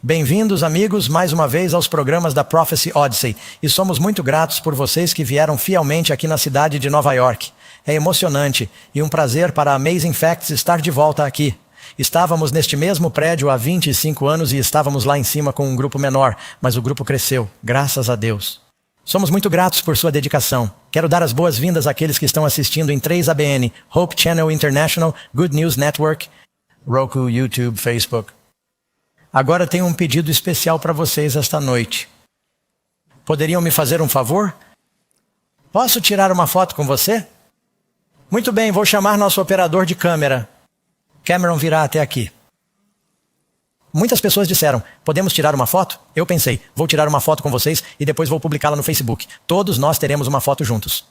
Bem-vindos, amigos, mais uma vez aos programas da Prophecy Odyssey. E somos muito gratos por vocês que vieram fielmente aqui na cidade de Nova York. É emocionante e um prazer para a Amazing Facts estar de volta aqui. Estávamos neste mesmo prédio há 25 anos e estávamos lá em cima com um grupo menor, mas o grupo cresceu, graças a Deus. Somos muito gratos por sua dedicação. Quero dar as boas-vindas àqueles que estão assistindo em 3ABN, Hope Channel International, Good News Network, Roku, YouTube, Facebook. Agora tenho um pedido especial para vocês esta noite. Poderiam me fazer um favor? Posso tirar uma foto com você? Muito bem, vou chamar nosso operador de câmera. Cameron virá até aqui. Muitas pessoas disseram, podemos tirar uma foto? Eu pensei, vou tirar uma foto com vocês e depois vou publicá-la no Facebook. Todos nós teremos uma foto juntos.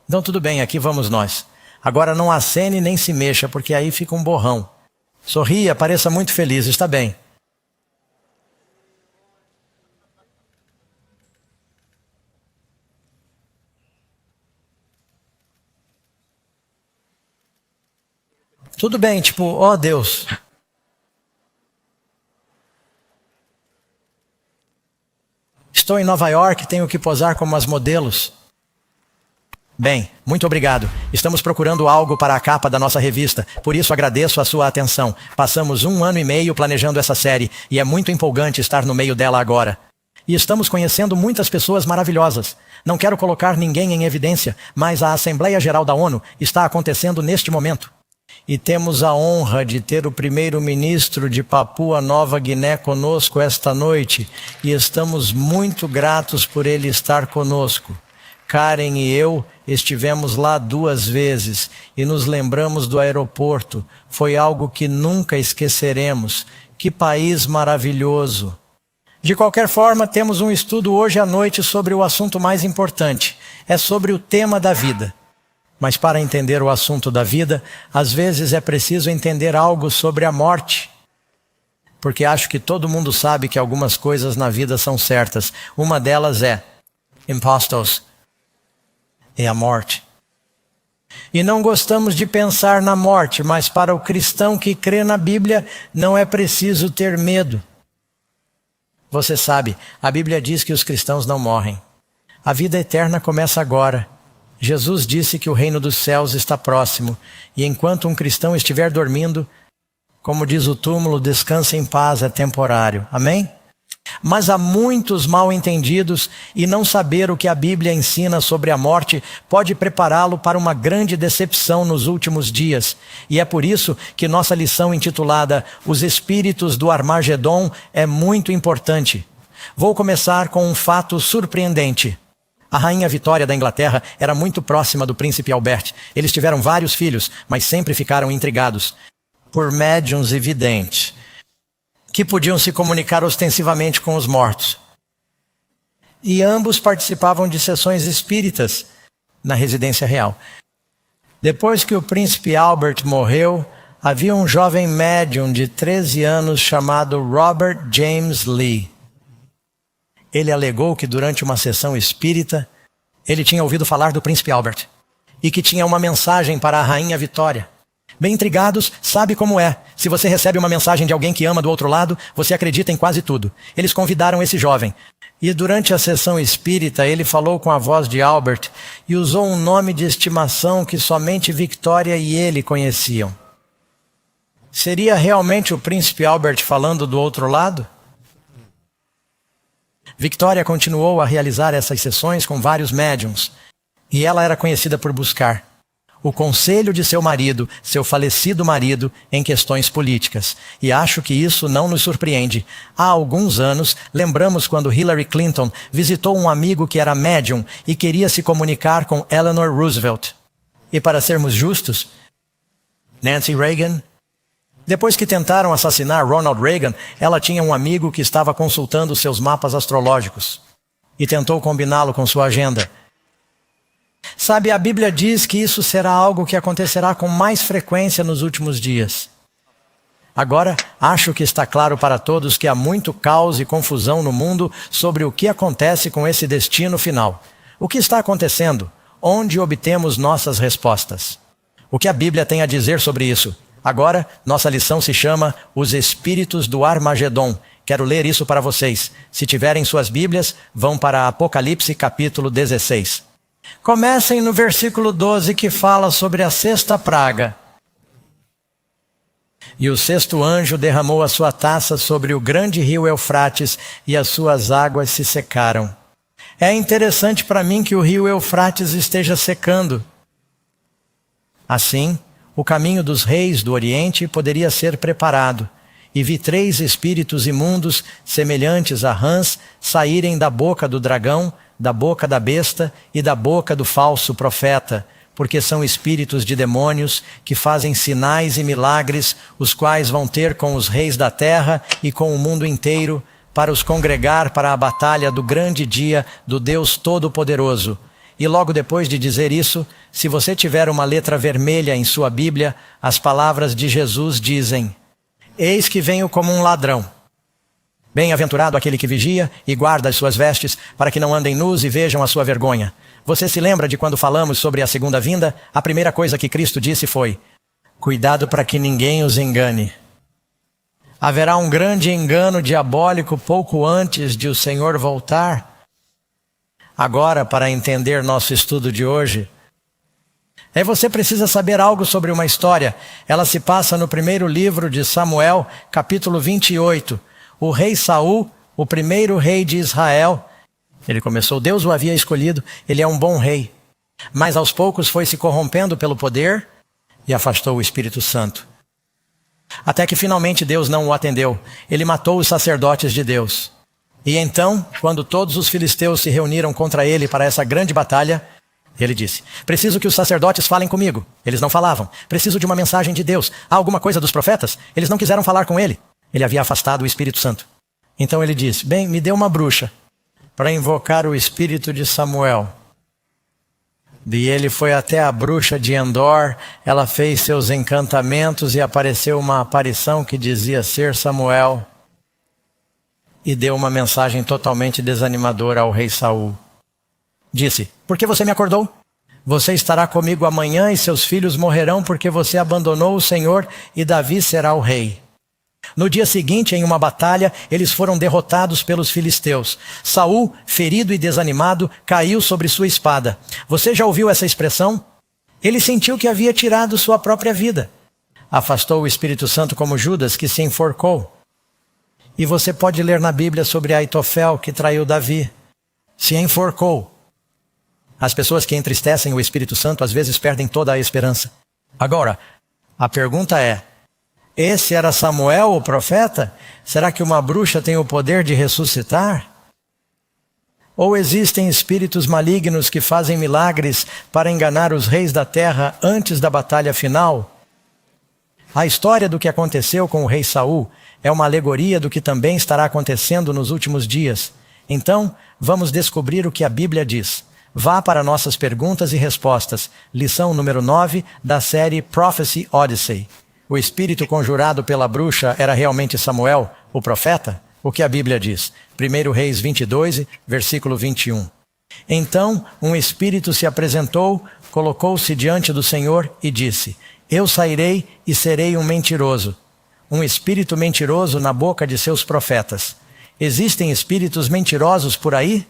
Então tudo bem, aqui vamos nós. Agora não acene nem se mexa, porque aí fica um borrão. Sorria, pareça muito feliz, está bem. Tudo bem, tipo, ó Deus. Estou em Nova York, tenho que posar como as modelos. Bem, muito obrigado. Estamos procurando algo para a capa da nossa revista, por isso agradeço a sua atenção. Passamos 1 ano e meio planejando essa série e é muito empolgante estar no meio dela agora. E estamos conhecendo muitas pessoas maravilhosas. Não quero colocar ninguém em evidência, mas a Assembleia Geral da ONU está acontecendo neste momento. E temos a honra de ter o primeiro-ministro de Papua Nova Guiné conosco esta noite, e estamos muito gratos por ele estar conosco. Karen e eu estivemos lá 2 vezes e nos lembramos do aeroporto. Foi algo que nunca esqueceremos. Que país maravilhoso! De qualquer forma, temos um estudo hoje à noite sobre o assunto mais importante. É sobre o tema da vida. Mas para entender o assunto da vida, às vezes é preciso entender algo sobre a morte. Porque acho que todo mundo sabe que algumas coisas na vida são certas. Uma delas é impostos. É a morte. E não gostamos de pensar na morte, mas para o cristão que crê na Bíblia, não é preciso ter medo. Você sabe, a Bíblia diz que os cristãos não morrem. A vida eterna começa agora. Jesus disse que o reino dos céus está próximo, e enquanto um cristão estiver dormindo, como diz o túmulo, descanse em paz, é temporário. Amém? Mas há muitos mal-entendidos, e não saber o que a Bíblia ensina sobre a morte pode prepará-lo para uma grande decepção nos últimos dias. E é por isso que nossa lição intitulada Os Espíritos do Armagedon é muito importante. Vou começar com um fato surpreendente. A rainha Vitória da Inglaterra era muito próxima do príncipe Albert. Eles tiveram vários filhos, mas sempre ficaram intrigados por médiuns e videntes, que podiam se comunicar ostensivamente com os mortos. E ambos participavam de sessões espíritas na residência real. Depois que o príncipe Albert morreu, havia um jovem médium de 13 anos chamado Robert James Lee. Ele alegou que durante uma sessão espírita, ele tinha ouvido falar do príncipe Albert e que tinha uma mensagem para a rainha Vitória. Bem intrigados, sabe como é. Se você recebe uma mensagem de alguém que ama do outro lado, você acredita em quase tudo. Eles convidaram esse jovem. E durante a sessão espírita, ele falou com a voz de Albert e usou um nome de estimação que somente Victoria e ele conheciam. Seria realmente o príncipe Albert falando do outro lado? Victoria continuou a realizar essas sessões com vários médiums, e ela era conhecida por buscar o conselho de seu marido, seu falecido marido, em questões políticas. E acho que isso não nos surpreende. Há alguns anos, lembramos quando Hillary Clinton visitou um amigo que era médium e queria se comunicar com Eleanor Roosevelt. E para sermos justos, Nancy Reagan. Depois que tentaram assassinar Ronald Reagan, ela tinha um amigo que estava consultando seus mapas astrológicos e tentou combiná-lo com sua agenda. Sabe, a Bíblia diz que isso será algo que acontecerá com mais frequência nos últimos dias. Agora, acho que está claro para todos que há muito caos e confusão no mundo sobre o que acontece com esse destino final. O que está acontecendo? Onde obtemos nossas respostas? O que a Bíblia tem a dizer sobre isso? Agora, nossa lição se chama Os Espíritos do Armagedon, Quero ler isso para vocês. Se tiverem suas Bíblias, vão para Apocalipse capítulo 16. Comecem no versículo 12 que fala sobre a sexta praga. E o sexto anjo derramou a sua taça sobre o grande rio Eufrates e as suas águas se secaram. É interessante para mim que o rio Eufrates esteja secando. Assim, o caminho dos reis do Oriente poderia ser preparado, e vi 3 espíritos imundos, semelhantes a rãs, saírem da boca do dragão, da boca da besta e da boca do falso profeta, porque são espíritos de demônios que fazem sinais e milagres, os quais vão ter com os reis da terra e com o mundo inteiro, para os congregar para a batalha do grande dia do Deus Todo-Poderoso. E logo depois de dizer isso, se você tiver uma letra vermelha em sua Bíblia, as palavras de Jesus dizem: Eis que venho como um ladrão. Bem-aventurado aquele que vigia e guarda as suas vestes, para que não andem nus e vejam a sua vergonha. Você se lembra de quando falamos sobre a segunda vinda? A primeira coisa que Cristo disse foi: cuidado para que ninguém os engane. Haverá um grande engano diabólico pouco antes de o Senhor voltar. Agora, para entender nosso estudo de hoje, você precisa saber algo sobre uma história. Ela se passa no primeiro livro de Samuel, capítulo 28. O rei Saul, o primeiro rei de Israel, Deus o havia escolhido, ele é um bom rei. Mas aos poucos foi se corrompendo pelo poder e afastou o Espírito Santo. Até que finalmente Deus não o atendeu. Ele matou os sacerdotes de Deus. E então, quando todos os filisteus se reuniram contra ele para essa grande batalha, ele disse: preciso que os sacerdotes falem comigo. Eles não falavam. Preciso de uma mensagem de Deus. Há alguma coisa dos profetas? Eles não quiseram falar com ele. Ele havia afastado o Espírito Santo. Então ele disse: bem, me dê uma bruxa para invocar o espírito de Samuel. E ele foi até a bruxa de Endor, ela fez seus encantamentos e apareceu uma aparição que dizia ser Samuel. E deu uma mensagem totalmente desanimadora ao rei Saul. Disse: por que você me acordou? Você estará comigo amanhã e seus filhos morrerão porque você abandonou o Senhor e Davi será o rei. No dia seguinte, em uma batalha, eles foram derrotados pelos filisteus. Saul, ferido e desanimado, caiu sobre sua espada. Você já ouviu essa expressão? Ele sentiu que havia tirado sua própria vida. Afastou o Espírito Santo como Judas, que se enforcou. E você pode ler na Bíblia sobre Aitofel, que traiu Davi. Se enforcou. As pessoas que entristecem o Espírito Santo às vezes perdem toda a esperança. Agora, a pergunta é: esse era Samuel, o profeta? Será que uma bruxa tem o poder de ressuscitar? Ou existem espíritos malignos que fazem milagres para enganar os reis da terra antes da batalha final? A história do que aconteceu com o rei Saul é uma alegoria do que também estará acontecendo nos últimos dias. Então, vamos descobrir o que a Bíblia diz. Vá para nossas perguntas e respostas. Lição número 9 da série Prophecy Odyssey. O espírito conjurado pela bruxa era realmente Samuel, o profeta? O que a Bíblia diz? 1 Reis 22, versículo 21. Então, um espírito se apresentou, colocou-se diante do Senhor e disse: eu sairei e serei um mentiroso. Um espírito mentiroso na boca de seus profetas. Existem espíritos mentirosos por aí?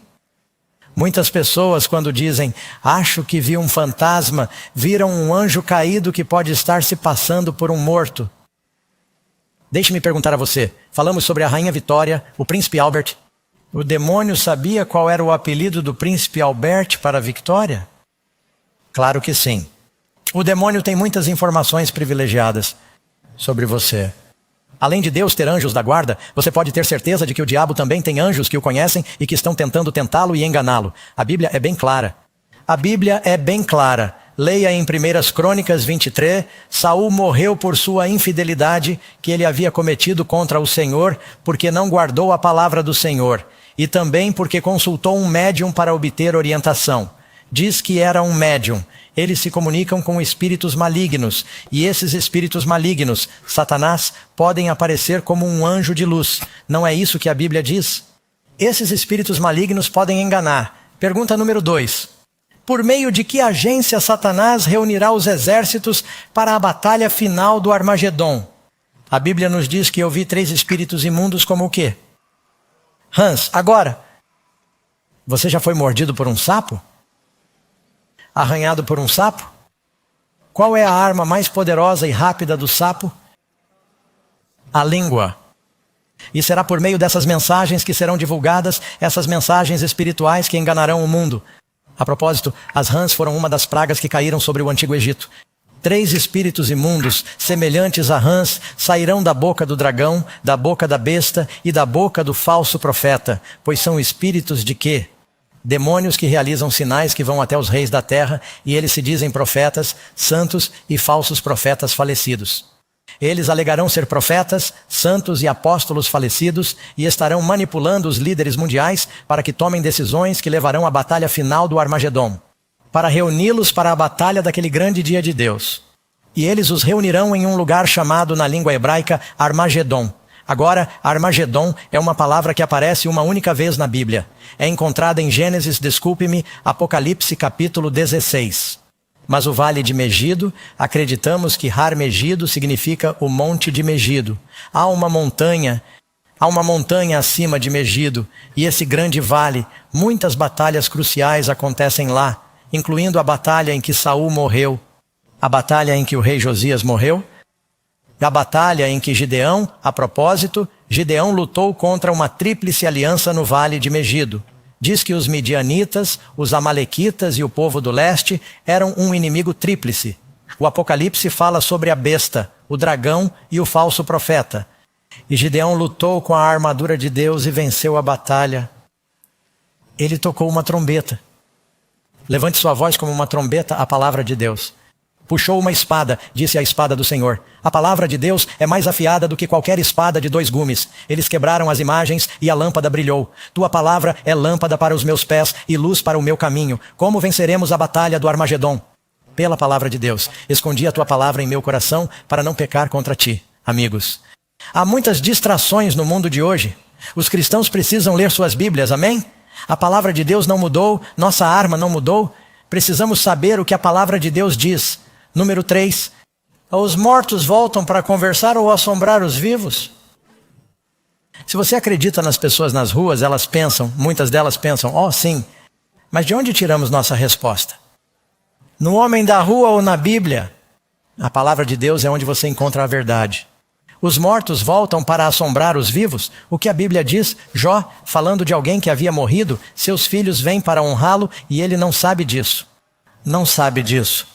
Muitas pessoas, quando dizem, acho que vi um fantasma, viram um anjo caído que pode estar se passando por um morto. Deixe-me perguntar a você, falamos sobre a Rainha Vitória, o Príncipe Albert. O demônio sabia qual era o apelido do Príncipe Albert para Victoria? Claro que sim. O demônio tem muitas informações privilegiadas sobre você. Além de Deus ter anjos da guarda, você pode ter certeza de que o diabo também tem anjos que o conhecem e que estão tentando tentá-lo e enganá-lo. A Bíblia é bem clara. A Bíblia é bem clara. Leia em 1 Crônicas 23, Saul morreu por sua infidelidade que ele havia cometido contra o Senhor, porque não guardou a palavra do Senhor, e também porque consultou um médium para obter orientação. Diz que era um médium. Eles se comunicam com espíritos malignos, e esses espíritos malignos, Satanás, podem aparecer como um anjo de luz. Não é isso que a Bíblia diz? Esses espíritos malignos podem enganar. Pergunta número 2. Por meio de que agência Satanás reunirá os exércitos para a batalha final do Armagedon? A Bíblia nos diz que eu vi 3 espíritos imundos como o quê? Hans, agora, você já foi mordido por um sapo? Arranhado por um sapo? Qual é a arma mais poderosa e rápida do sapo? A língua. E será por meio dessas mensagens que serão divulgadas, essas mensagens espirituais que enganarão o mundo. A propósito, as rãs foram uma das pragas que caíram sobre o Antigo Egito. 3 espíritos imundos, semelhantes a rãs, sairão da boca do dragão, da boca da besta e da boca do falso profeta, pois são espíritos de quê? Demônios que realizam sinais que vão até os reis da terra, e eles se dizem profetas, santos e falsos profetas falecidos. Eles alegarão ser profetas, santos e apóstolos falecidos e estarão manipulando os líderes mundiais para que tomem decisões que levarão à batalha final do Armagedom, para reuni-los para a batalha daquele grande dia de Deus. E eles os reunirão em um lugar chamado na língua hebraica Armagedom. Agora, Armagedom é uma palavra que aparece uma única vez na Bíblia. É encontrada em Gênesis, Apocalipse capítulo 16. Mas o vale de Megido, acreditamos que Har Megido significa o monte de Megido. Há uma montanha acima de Megido, e esse grande vale, muitas batalhas cruciais acontecem lá, incluindo a batalha em que Saul morreu, a batalha em que o rei Josias morreu, a batalha em que Gideão, a propósito, Gideão lutou contra uma tríplice aliança no vale de Megido. Diz que os midianitas, os amalequitas e o povo do leste eram um inimigo tríplice. O Apocalipse fala sobre a besta, o dragão e o falso profeta. E Gideão lutou com a armadura de Deus e venceu a batalha. Ele tocou uma trombeta. Levante sua voz como uma trombeta à palavra de Deus. Puxou uma espada, disse a espada do Senhor. A palavra de Deus é mais afiada do que qualquer espada de 2 gumes. Eles quebraram as imagens e a lâmpada brilhou. Tua palavra é lâmpada para os meus pés e luz para o meu caminho. Como venceremos a batalha do Armagedom? Pela palavra de Deus. Escondi a tua palavra em meu coração para não pecar contra ti. Amigos, há muitas distrações no mundo de hoje. Os cristãos precisam ler suas Bíblias, amém? A palavra de Deus não mudou, nossa arma não mudou. Precisamos saber o que a palavra de Deus diz. Número 3. Os mortos voltam para conversar ou assombrar os vivos? Se você acredita nas pessoas nas ruas, elas pensam, muitas delas pensam, oh sim, mas de onde tiramos nossa resposta? No homem da rua ou na Bíblia? A palavra de Deus é onde você encontra a verdade. Os mortos voltam para assombrar os vivos? O que a Bíblia diz? Jó, falando de alguém que havia morrido, seus filhos vêm para honrá-lo e ele não sabe disso. Não sabe disso.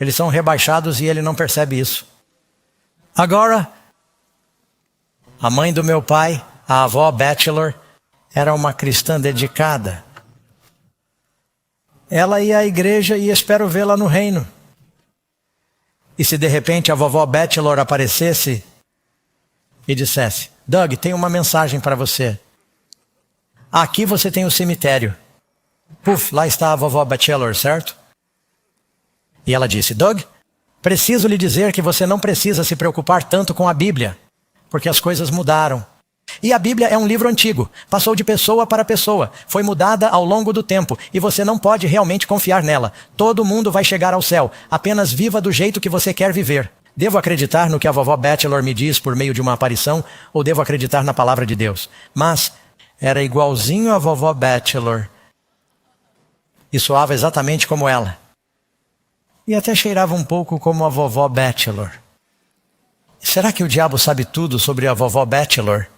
Eles são rebaixados e ele não percebe isso. Agora, a mãe do meu pai, a avó Batchelor, era uma cristã dedicada. Ela ia à igreja e espero vê-la no reino. E se de repente a vovó Batchelor aparecesse e dissesse, Doug, tem uma mensagem para você. Aqui você tem o cemitério. Puf, lá está a vovó Batchelor, certo? E ela disse, Doug, preciso lhe dizer que você não precisa se preocupar tanto com a Bíblia, porque as coisas mudaram. E a Bíblia é um livro antigo, passou de pessoa para pessoa, foi mudada ao longo do tempo, e você não pode realmente confiar nela. Todo mundo vai chegar ao céu, apenas viva do jeito que você quer viver. Devo acreditar no que a vovó Batchelor me diz por meio de uma aparição, ou devo acreditar na palavra de Deus? Mas era igualzinho a vovó Batchelor, e soava exatamente como ela. E até cheirava um pouco como a vovó Batchelor. Será que o diabo sabe tudo sobre a vovó Batchelor?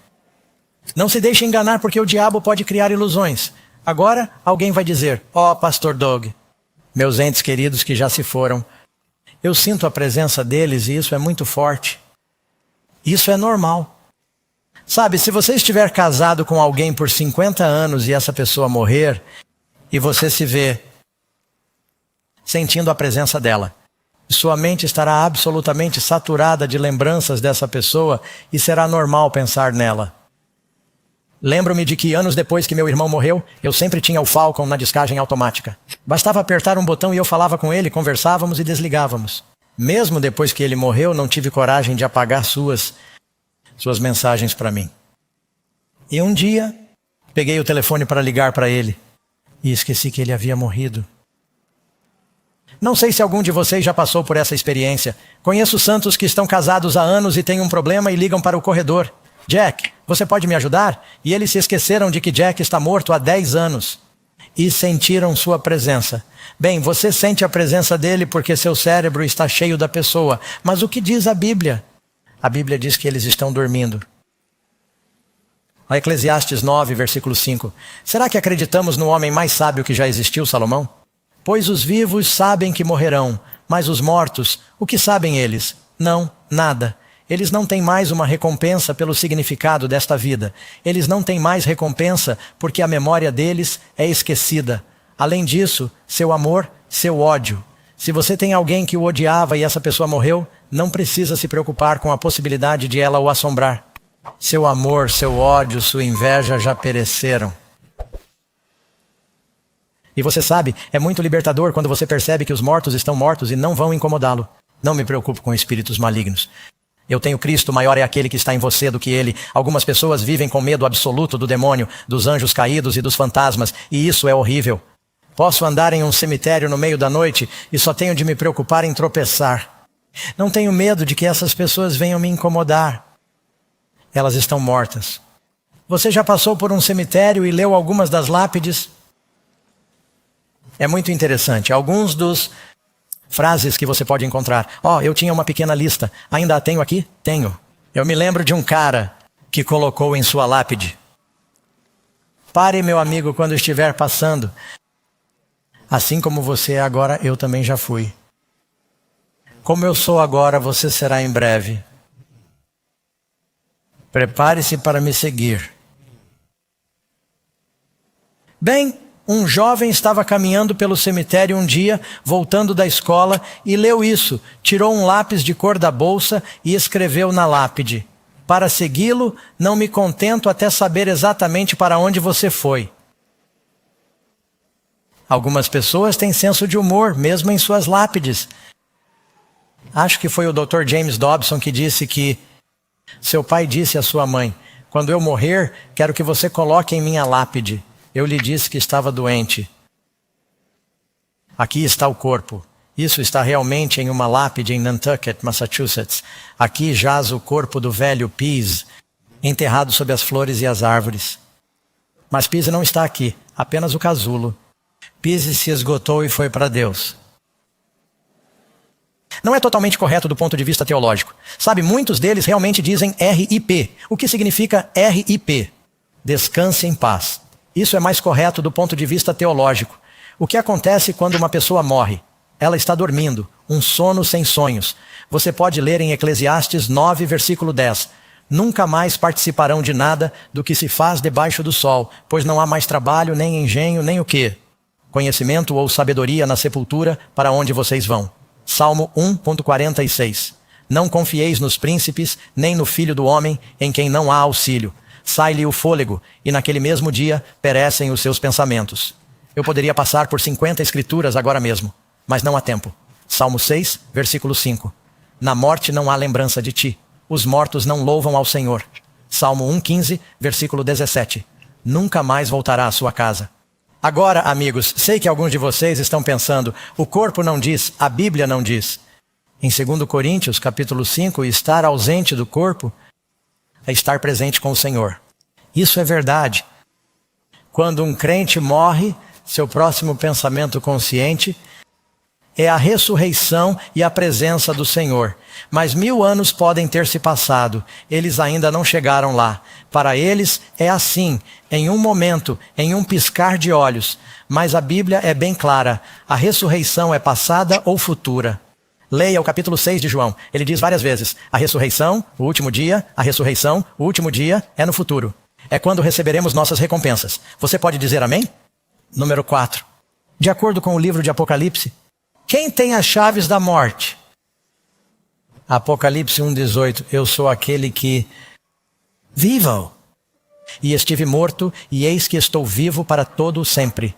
Não se deixe enganar porque o diabo pode criar ilusões. Agora alguém vai dizer, pastor Doug, meus entes queridos que já se foram, eu sinto a presença deles e isso é muito forte. Isso é normal. Sabe, se você estiver casado com alguém por 50 anos e essa pessoa morrer, e você se vê sentindo a presença dela. Sua mente estará absolutamente saturada de lembranças dessa pessoa e será normal pensar nela. Lembro-me de que anos depois que meu irmão morreu, eu sempre tinha o Falcon na descagem automática. Bastava apertar um botão e eu falava com ele, conversávamos e desligávamos. Mesmo depois que ele morreu, não tive coragem de apagar suas mensagens para mim. E um dia, peguei o telefone para ligar para ele e esqueci que ele havia morrido. Não sei se algum de vocês já passou por essa experiência. Conheço santos que estão casados há anos e têm um problema e ligam para o corredor. Jack, você pode me ajudar? E eles se esqueceram de que Jack está morto há 10 anos. E sentiram sua presença. Bem, você sente a presença dele porque seu cérebro está cheio da pessoa. Mas o que diz a Bíblia? A Bíblia diz que eles estão dormindo. A Eclesiastes 9, versículo 5. Será que acreditamos no homem mais sábio que já existiu, Salomão? Pois os vivos sabem que morrerão, mas os mortos, o que sabem eles? Não, nada. Eles não têm mais uma recompensa pelo significado desta vida. Eles não têm mais recompensa porque a memória deles é esquecida. Além disso, seu amor, seu ódio. Se você tem alguém que o odiava e essa pessoa morreu, não precisa se preocupar com a possibilidade de ela o assombrar. Seu amor, seu ódio, sua inveja já pereceram. E você sabe, é muito libertador quando você percebe que os mortos estão mortos e não vão incomodá-lo. Não me preocupo com espíritos malignos. Eu tenho Cristo, maior é aquele que está em você do que ele. Algumas pessoas vivem com medo absoluto do demônio, dos anjos caídos e dos fantasmas, e isso é horrível. Posso andar em um cemitério no meio da noite e só tenho de me preocupar em tropeçar. Não tenho medo de que essas pessoas venham me incomodar. Elas estão mortas. Você já passou por um cemitério e leu algumas das lápides? É muito interessante. Alguns dos frases que você pode encontrar. Eu tinha uma pequena lista. Ainda a tenho aqui? Tenho. Eu me lembro de um cara que colocou em sua lápide: pare, meu amigo, quando estiver passando. Assim como você é agora, eu também já fui. Como eu sou agora, você será em breve. Prepare-se para me seguir. Bem, um jovem estava caminhando pelo cemitério um dia, voltando da escola, e leu isso. Tirou um lápis de cor da bolsa e escreveu na lápide: para segui-lo, não me contento até saber exatamente para onde você foi. Algumas pessoas têm senso de humor, mesmo em suas lápides. Acho que foi o Dr. James Dobson que disse que seu pai disse à sua mãe: quando eu morrer, quero que você coloque em minha lápide: eu lhe disse que estava doente. Aqui está o corpo. Isso está realmente em uma lápide em Nantucket, Massachusetts. Aqui jaz o corpo do velho Pease, enterrado sob as flores e as árvores. Mas Pease não está aqui, apenas o casulo. Pease se esgotou e foi para Deus. Não é totalmente correto do ponto de vista teológico. Sabe, muitos deles realmente dizem RIP. O que significa RIP? Descanse em paz. Isso é mais correto do ponto de vista teológico. O que acontece quando uma pessoa morre? Ela está dormindo, um sono sem sonhos. Você pode ler em Eclesiastes 9, versículo 10. Nunca mais participarão de nada do que se faz debaixo do sol, pois não há mais trabalho, nem engenho, nem o quê? Conhecimento ou sabedoria na sepultura para onde vocês vão. Salmo 1.46. Não confieis nos príncipes, nem no filho do homem, em quem não há auxílio. Sai-lhe o fôlego, e naquele mesmo dia perecem os seus pensamentos. Eu poderia passar por 50 escrituras agora mesmo, mas não há tempo. Salmo 6, versículo 5. Na morte não há lembrança de ti. Os mortos não louvam ao Senhor. Salmo 1,15, versículo 17. Nunca mais voltará à sua casa. Agora, amigos, sei que alguns de vocês estão pensando: o corpo não diz, a Bíblia não diz. Em 2 Coríntios, capítulo 5, estar ausente do corpo é estar presente com o Senhor. Isso é verdade. Quando um crente morre, seu próximo pensamento consciente é a ressurreição e a presença do Senhor. Mas 1000 anos podem ter se passado, eles ainda não chegaram lá. Para eles é assim, em um momento, em um piscar de olhos. Mas a Bíblia é bem clara: a ressurreição é passada ou futura. Leia o capítulo 6 de João. Ele diz várias vezes: a ressurreição, o último dia, a ressurreição, o último dia é no futuro. É quando receberemos nossas recompensas. Você pode dizer amém? Número 4. De acordo com o livro de Apocalipse, quem tem as chaves da morte? Apocalipse 1,18. Eu sou aquele que vivo. E estive morto, e eis que estou vivo para todo o sempre.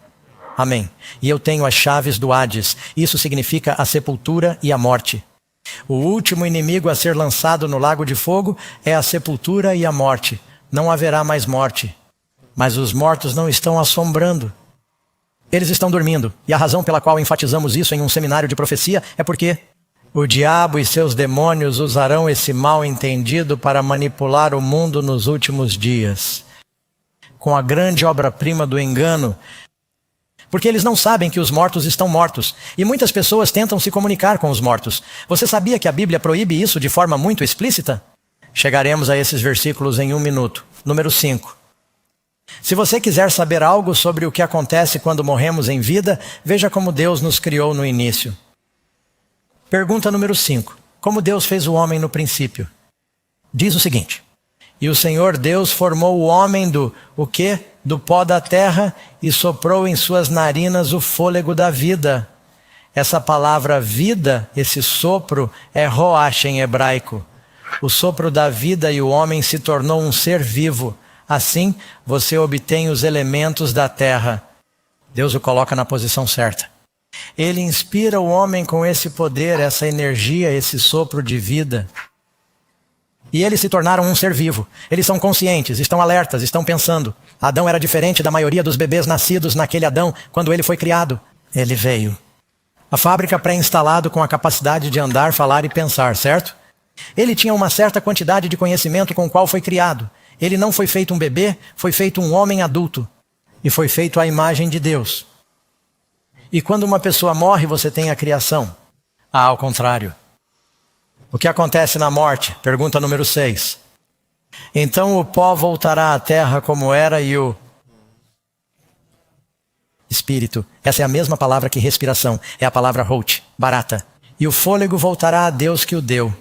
Amém. E eu tenho as chaves do Hades. Isso significa a sepultura e a morte. O último inimigo a ser lançado no lago de fogo é a sepultura e a morte. Não haverá mais morte. Mas os mortos não estão assombrando. Eles estão dormindo. E a razão pela qual enfatizamos isso em um seminário de profecia é porque O diabo e seus demônios usarão esse mal entendido para manipular o mundo nos últimos dias, com a grande obra-prima do engano, porque eles não sabem que os mortos estão mortos, e muitas pessoas tentam se comunicar com os mortos. Você sabia que a Bíblia proíbe isso de forma muito explícita? Chegaremos a esses versículos em 1 minuto. Número 5. Se você quiser saber algo sobre o que acontece quando morremos em vida, veja como Deus nos criou no início. Pergunta número 5. Como Deus fez o homem no princípio? Diz o seguinte: e o Senhor Deus formou o homem o quê? Do pó da terra e soprou em suas narinas o fôlego da vida. Essa palavra vida, esse sopro, é roach em hebraico. O sopro da vida e o homem se tornou um ser vivo. Assim, você obtém os elementos da terra. Deus o coloca na posição certa. Ele inspira o homem com esse poder, essa energia, esse sopro de vida. E eles se tornaram um ser vivo. Eles são conscientes, estão alertas, estão pensando. Adão era diferente da maioria dos bebês nascidos naquele Adão quando ele foi criado. Ele veio. A fábrica pré-instalado com a capacidade de andar, falar e pensar, certo? Ele tinha uma certa quantidade de conhecimento com o qual foi criado. Ele não foi feito um bebê, foi feito um homem adulto. E foi feito à imagem de Deus. E quando uma pessoa morre, você tem a criação. Ao contrário. O que acontece na morte? Pergunta número 6. Então o pó voltará à terra como era e o espírito. Essa é a mesma palavra que respiração. É a palavra roach, barata. E o fôlego voltará a Deus que o deu.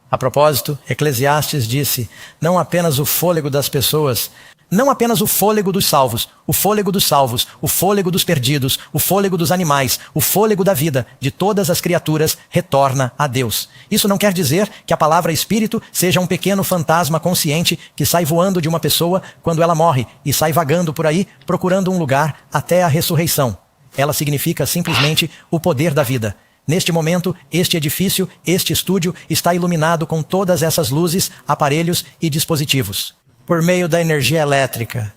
A propósito, Eclesiastes disse, não apenas o fôlego das pessoas, não apenas o fôlego dos salvos, o fôlego dos salvos, o fôlego dos perdidos, o fôlego dos animais, o fôlego da vida, de todas as criaturas, retorna a Deus. Isso não quer dizer que a palavra espírito seja um pequeno fantasma consciente que sai voando de uma pessoa quando ela morre e sai vagando por aí procurando um lugar até a ressurreição. Ela significa simplesmente o poder da vida. Neste momento, este edifício, este estúdio, está iluminado com todas essas luzes, aparelhos e dispositivos, por meio da energia elétrica.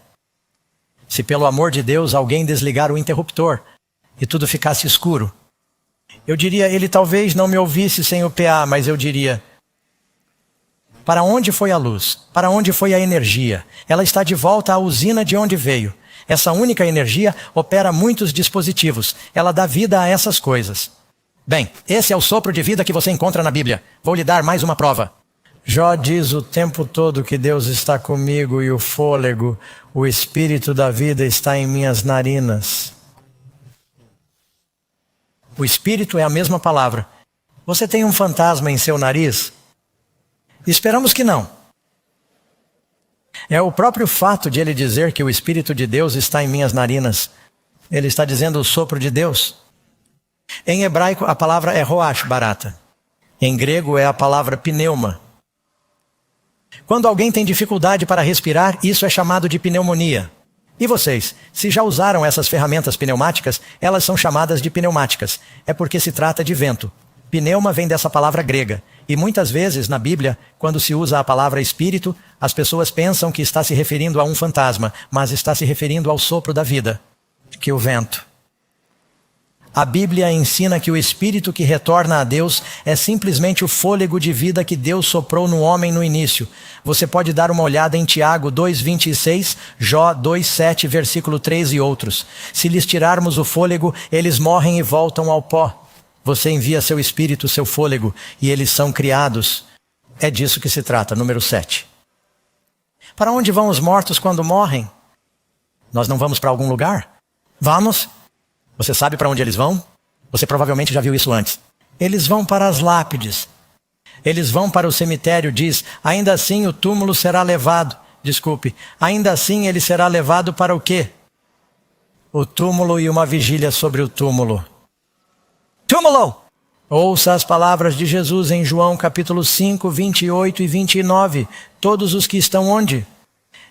Se pelo amor de Deus alguém desligar o interruptor e tudo ficasse escuro, eu diria, ele talvez não me ouvisse sem o PA, mas eu diria, para onde foi a luz? Para onde foi a energia? Ela está de volta à usina de onde veio. Essa única energia opera muitos dispositivos. Ela dá vida a essas coisas. Bem, esse é o sopro de vida que você encontra na Bíblia. Vou lhe dar mais uma prova. Jó diz o tempo todo que Deus está comigo e o fôlego, o espírito da vida está em minhas narinas. O espírito é a mesma palavra. Você tem um fantasma em seu nariz? Esperamos que não. É o próprio fato de ele dizer que o espírito de Deus está em minhas narinas. Ele está dizendo o sopro de Deus. Em hebraico, a palavra é roach, barata. Em grego, é a palavra pneuma. Quando alguém tem dificuldade para respirar, isso é chamado de pneumonia. E vocês, se já usaram essas ferramentas pneumáticas, elas são chamadas de pneumáticas. É porque se trata de vento. Pneuma vem dessa palavra grega. E muitas vezes, na Bíblia, quando se usa a palavra espírito, as pessoas pensam que está se referindo a um fantasma, mas está se referindo ao sopro da vida, que é o vento. A Bíblia ensina que o espírito que retorna a Deus é simplesmente o fôlego de vida que Deus soprou no homem no início. Você pode dar uma olhada em Tiago 2:26, Jó 2:7, versículo 3 e outros. Se lhes tirarmos o fôlego, eles morrem e voltam ao pó. Você envia seu espírito, seu fôlego, e eles são criados. É disso que se trata, número 7. Para onde vão os mortos quando morrem? Nós não vamos para algum lugar? Vamos? Você sabe para onde eles vão? Você provavelmente já viu isso antes. Eles vão para as lápides. Eles vão para o cemitério, diz, ainda assim o túmulo será levado. Desculpe, ainda assim ele será levado para o quê? O túmulo e uma vigília sobre o túmulo. Túmulo! Ouça as palavras de Jesus em João capítulo 5, 28 e 29. Todos os que estão onde?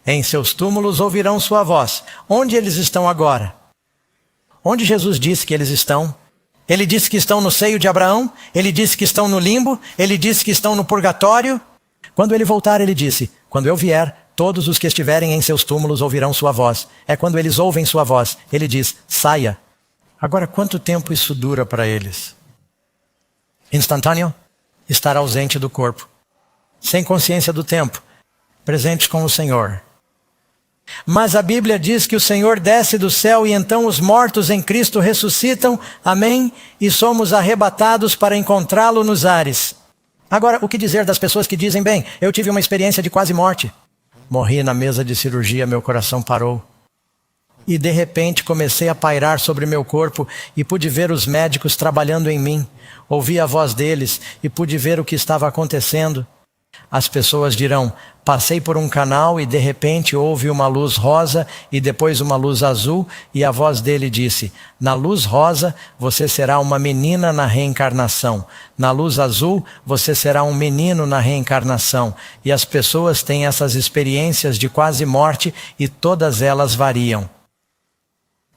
Em seus túmulos ouvirão sua voz. Onde eles estão agora? Onde Jesus disse que eles estão? Ele disse que estão no seio de Abraão? Ele disse que estão no limbo? Ele disse que estão no purgatório? Quando ele voltar, ele disse, quando eu vier, todos os que estiverem em seus túmulos ouvirão sua voz. É quando eles ouvem sua voz. Ele diz, saia. Agora, quanto tempo isso dura para eles? Instantâneo? estar ausente do corpo, sem consciência do tempo, presentes com o Senhor. Mas a Bíblia diz que o Senhor desce do céu e então os mortos em Cristo ressuscitam, amém? E somos arrebatados para encontrá-lo nos ares. Agora, o que dizer das pessoas que dizem, bem, eu tive uma experiência de quase morte. Morri na mesa de cirurgia, meu coração parou. E de repente comecei a pairar sobre meu corpo e pude ver os médicos trabalhando em mim. Ouvi a voz deles e pude ver o que estava acontecendo. As pessoas dirão, passei por um canal e de repente houve uma luz rosa e depois uma luz azul e a voz dele disse, na luz rosa você será uma menina na reencarnação, na luz azul você será um menino na reencarnação. E as pessoas têm essas experiências de quase morte e todas elas variam.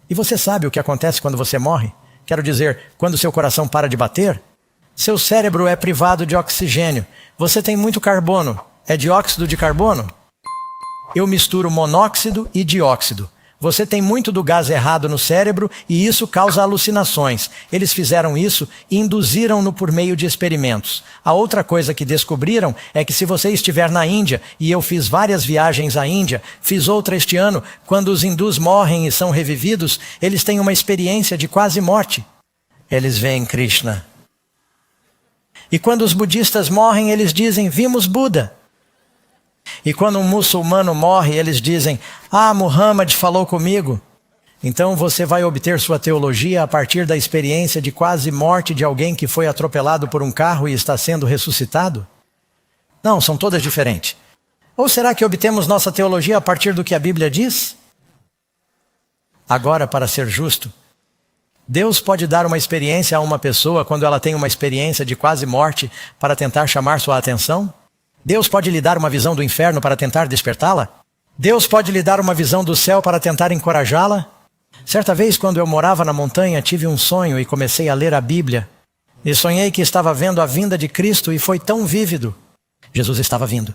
E você sabe o que acontece quando você morre? Quero dizer, quando seu coração para de bater? Seu cérebro é privado de oxigênio. Você tem muito carbono. É dióxido de carbono? Eu misturo monóxido e dióxido. Você tem muito do gás errado no cérebro e isso causa alucinações. Eles fizeram isso e induziram-no por meio de experimentos. A outra coisa que descobriram é que se você estiver na Índia, e eu fiz várias viagens à Índia, fiz outra este ano, quando os hindus morrem e são revividos, eles têm uma experiência de quase morte. Eles veem Krishna. E quando os budistas morrem, eles dizem, vimos Buda. E quando um muçulmano morre, eles dizem, Muhammad falou comigo. Então você vai obter sua teologia a partir da experiência de quase morte de alguém que foi atropelado por um carro e está sendo ressuscitado? Não, são todas diferentes. Ou será que obtemos nossa teologia a partir do que a Bíblia diz? Agora, para ser justo, Deus pode dar uma experiência a uma pessoa quando ela tem uma experiência de quase morte para tentar chamar sua atenção? Deus pode lhe dar uma visão do inferno para tentar despertá-la? Deus pode lhe dar uma visão do céu para tentar encorajá-la? Certa vez, quando eu morava na montanha, tive um sonho e comecei a ler a Bíblia. E sonhei que estava vendo a vinda de Cristo e foi tão vívido. Jesus estava vindo.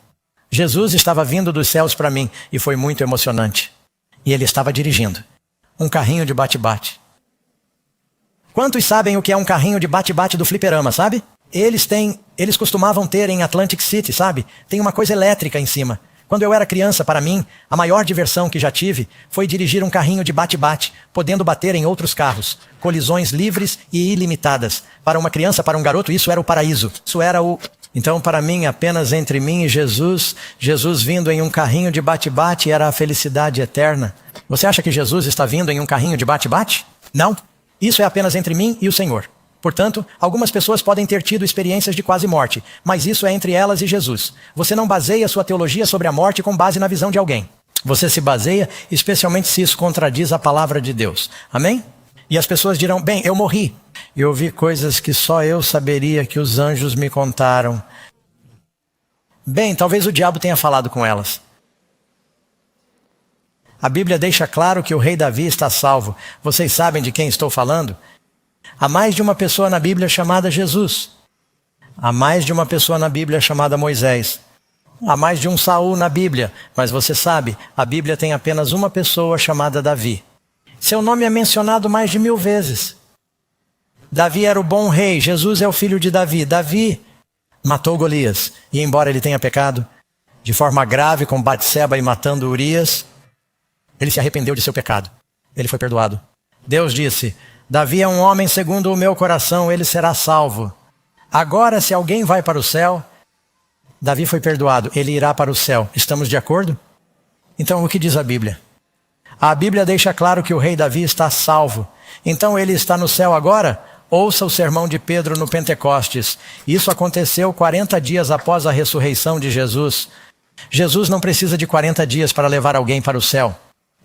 Jesus estava vindo dos céus para mim e foi muito emocionante. E ele estava dirigindo um carrinho de bate-bate. Quantos sabem o que é um carrinho de bate-bate do fliperama, sabe? Eles costumavam ter em Atlantic City, sabe? Tem uma coisa elétrica em cima. Quando eu era criança, para mim, a maior diversão que já tive foi dirigir um carrinho de bate-bate, podendo bater em outros carros. Colisões livres e ilimitadas. Para uma criança, para um garoto, isso era o paraíso. Isso era o... Então, para mim, apenas entre mim e Jesus vindo em um carrinho de bate-bate era a felicidade eterna. Você acha que Jesus está vindo em um carrinho de bate-bate? Não. Isso é apenas entre mim e o Senhor. Portanto, algumas pessoas podem ter tido experiências de quase morte, mas isso é entre elas e Jesus. Você não baseia sua teologia sobre a morte com base na visão de alguém. Você se baseia, especialmente se isso contradiz a palavra de Deus. Amém? E as pessoas dirão, bem, eu morri. Eu ouvi coisas que só eu saberia que os anjos me contaram. Bem, talvez o diabo tenha falado com elas. A Bíblia deixa claro que o rei Davi está salvo. Vocês sabem de quem estou falando? Há mais de uma pessoa na Bíblia chamada Jesus. Há mais de uma pessoa na Bíblia chamada Moisés. Há mais de um Saul na Bíblia. Mas você sabe, a Bíblia tem apenas uma pessoa chamada Davi. Seu nome é mencionado mais de 1000 vezes. Davi era o bom rei. Jesus é o filho de Davi. Davi matou Golias. E embora ele tenha pecado de forma grave com Batseba e matando Urias, ele se arrependeu de seu pecado. Ele foi perdoado. Deus disse, Davi é um homem segundo o meu coração, ele será salvo. Agora, se alguém vai para o céu, Davi foi perdoado, ele irá para o céu. Estamos de acordo? Então, o que diz a Bíblia? A Bíblia deixa claro que o rei Davi está salvo. Então, ele está no céu agora? Ouça o sermão de Pedro no Pentecostes. Isso aconteceu 40 dias após a ressurreição de Jesus. Jesus não precisa de 40 dias para levar alguém para o céu.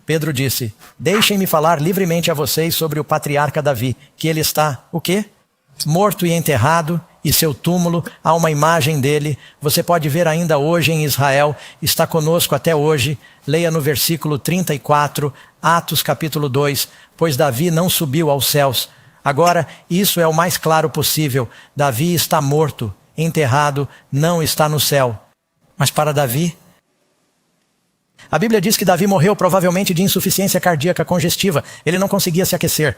Pedro disse, deixem-me falar livremente a vocês sobre o patriarca Davi, que ele está, o quê? Morto e enterrado, e seu túmulo, há uma imagem dele, você pode ver ainda hoje em Israel, está conosco até hoje, leia no versículo 34, Atos capítulo 2, pois Davi não subiu aos céus. Agora, isso é o mais claro possível, Davi está morto, enterrado, não está no céu. Mas para Davi, A Bíblia diz que Davi morreu provavelmente de insuficiência cardíaca congestiva. Ele não conseguia se aquecer.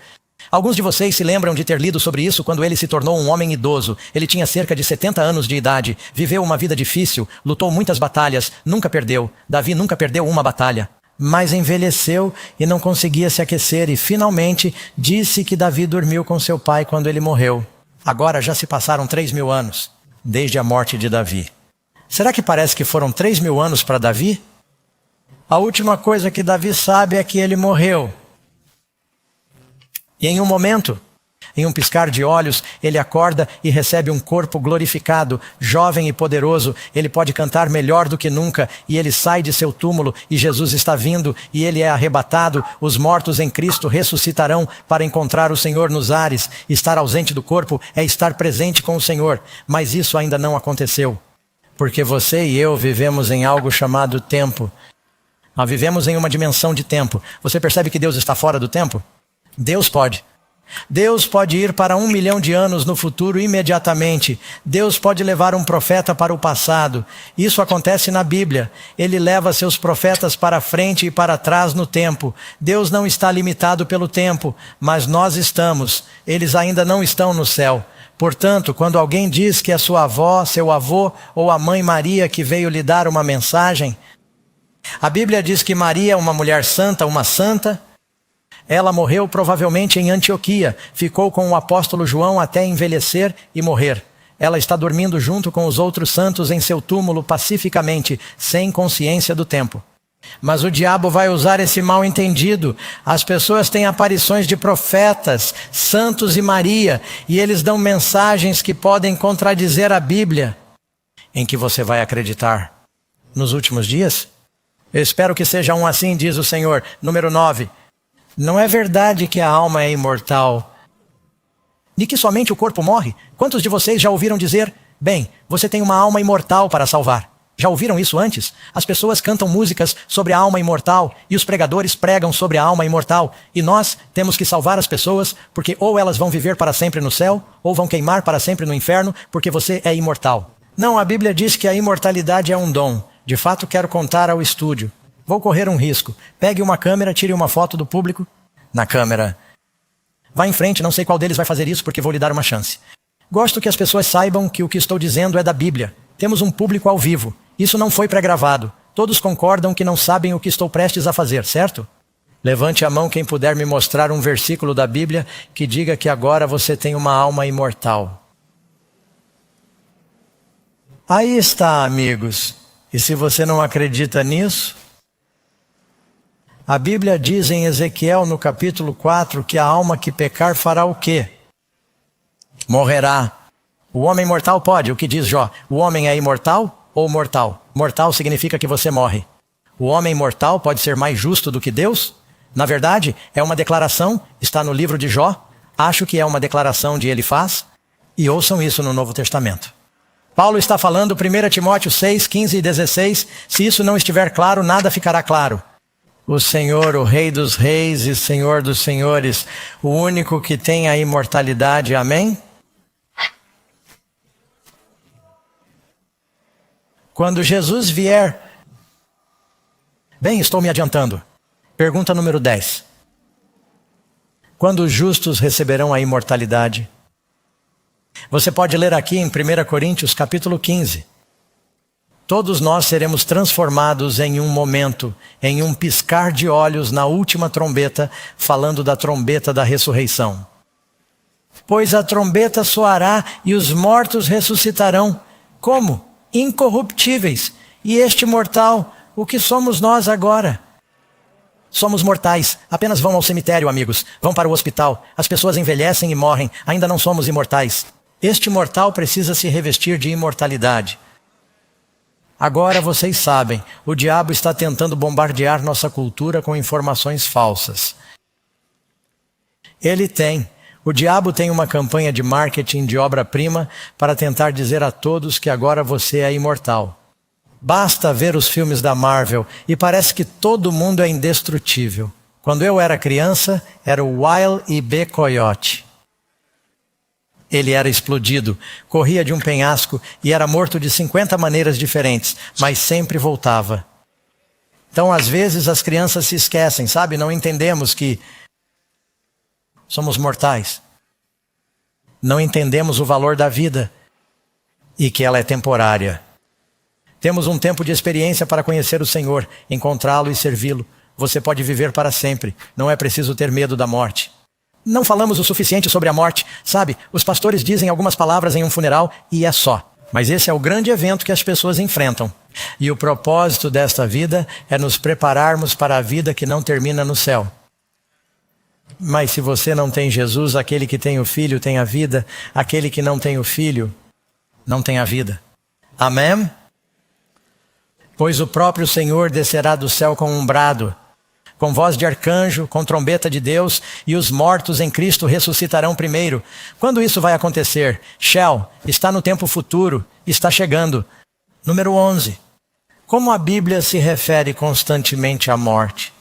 Alguns de vocês se lembram de ter lido sobre isso quando ele se tornou um homem idoso. Ele tinha cerca de 70 anos de idade, viveu uma vida difícil, lutou muitas batalhas, nunca perdeu. Davi nunca perdeu uma batalha. Mas envelheceu e não conseguia se aquecer e finalmente disse que Davi dormiu com seu pai quando ele morreu. Agora já se passaram 3.000 anos desde a morte de Davi. Será que parece que foram 3.000 anos para Davi? A última coisa que Davi sabe é que ele morreu. E em um momento, em um piscar de olhos, ele acorda e recebe um corpo glorificado, jovem e poderoso. Ele pode cantar melhor do que nunca e ele sai de seu túmulo e Jesus está vindo e ele é arrebatado. Os mortos em Cristo ressuscitarão para encontrar o Senhor nos ares. Estar ausente do corpo é estar presente com o Senhor, mas isso ainda não aconteceu. Porque você e eu vivemos em algo chamado tempo. Nós vivemos em uma dimensão de tempo. Você percebe que Deus está fora do tempo? Deus pode. Deus pode ir para 1 milhão de anos no futuro imediatamente. Deus pode levar um profeta para o passado. Isso acontece na Bíblia. Ele leva seus profetas para frente e para trás no tempo. Deus não está limitado pelo tempo, mas nós estamos. Eles ainda não estão no céu. Portanto, quando alguém diz que é sua avó, seu avô ou a mãe Maria que veio lhe dar uma mensagem, a Bíblia diz que Maria é uma mulher santa, uma santa. Ela morreu provavelmente em Antioquia, ficou com o apóstolo João até envelhecer e morrer. Ela está dormindo junto com os outros santos em seu túmulo pacificamente, sem consciência do tempo. Mas o diabo vai usar esse mal-entendido. As pessoas têm aparições de profetas, santos e Maria, e eles dão mensagens que podem contradizer a Bíblia. Em que você vai acreditar? Nos últimos dias? Eu espero que seja um assim, diz o Senhor. Número 9. Não é verdade que a alma é imortal, e que somente o corpo morre? Quantos de vocês já ouviram dizer, bem, você tem uma alma imortal para salvar? Já ouviram isso antes? As pessoas cantam músicas sobre a alma imortal, e os pregadores pregam sobre a alma imortal, e nós temos que salvar as pessoas, porque ou elas vão viver para sempre no céu, ou vão queimar para sempre no inferno, porque você é imortal. Não, a Bíblia diz que a imortalidade é um dom. De fato, quero contar ao estúdio. Vou correr um risco. Pegue uma câmera, tire uma foto do público. Na câmera. Vá em frente, não sei qual deles vai fazer isso porque vou lhe dar uma chance. Gosto que as pessoas saibam que o que estou dizendo é da Bíblia. Temos um público ao vivo. Isso não foi pré-gravado. Todos concordam que não sabem o que estou prestes a fazer, certo? Levante a mão quem puder me mostrar um versículo da Bíblia que diga que agora você tem uma alma imortal. Aí está, amigos. E se você não acredita nisso, a Bíblia diz em Ezequiel, no capítulo 4, que a alma que pecar fará o quê? Morrerá. O homem mortal pode, o que diz Jó? O homem é imortal ou mortal? Mortal significa que você morre. O homem mortal pode ser mais justo do que Deus? Na verdade, é uma declaração, está no livro de Jó. Acho que é uma declaração de Elifaz. E ouçam isso no Novo Testamento. Paulo está falando, 1 Timóteo 6, 15 e 16. Se isso não estiver claro, nada ficará claro. O Senhor, o Rei dos Reis e Senhor dos Senhores, o único que tem a imortalidade, amém? Quando Jesus vier... Bem, estou me adiantando. Pergunta número 10. Quando os justos receberão a imortalidade? Você pode ler aqui em 1 Coríntios capítulo 15. Todos nós seremos transformados em um momento, em um piscar de olhos na última trombeta, falando da trombeta da ressurreição. Pois a trombeta soará e os mortos ressuscitarão. Como? Incorruptíveis. E este mortal, o que somos nós agora? Somos mortais. Apenas vão ao cemitério, amigos. Vão para o hospital. As pessoas envelhecem e morrem. Ainda não somos imortais. Este mortal precisa se revestir de imortalidade. Agora vocês sabem, o diabo está tentando bombardear nossa cultura com informações falsas. O diabo tem uma campanha de marketing de obra-prima para tentar dizer a todos que agora você é imortal. Basta ver os filmes da Marvel e parece que todo mundo é indestrutível. Quando eu era criança, era o Wile E. B. Coyote. Ele era explodido, corria de um penhasco e era morto de 50 maneiras diferentes, mas sempre voltava. Então, às vezes, as crianças se esquecem, sabe? Não entendemos que somos mortais. Não entendemos o valor da vida e que ela é temporária. Temos um tempo de experiência para conhecer o Senhor, encontrá-lo e servi-lo. Você pode viver para sempre. Não é preciso ter medo da morte. Não falamos o suficiente sobre a morte, sabe? Os pastores dizem algumas palavras em um funeral e é só. Mas esse é o grande evento que as pessoas enfrentam. E o propósito desta vida é nos prepararmos para a vida que não termina no céu. Mas se você não tem Jesus, aquele que tem o Filho tem a vida, aquele que não tem o Filho não tem a vida. Amém? Pois o próprio Senhor descerá do céu com um brado, com voz de arcanjo, com trombeta de Deus, e os mortos em Cristo ressuscitarão primeiro. Quando isso vai acontecer? Shell, está no tempo futuro, está chegando. Número 11. Como a Bíblia se refere constantemente à morte?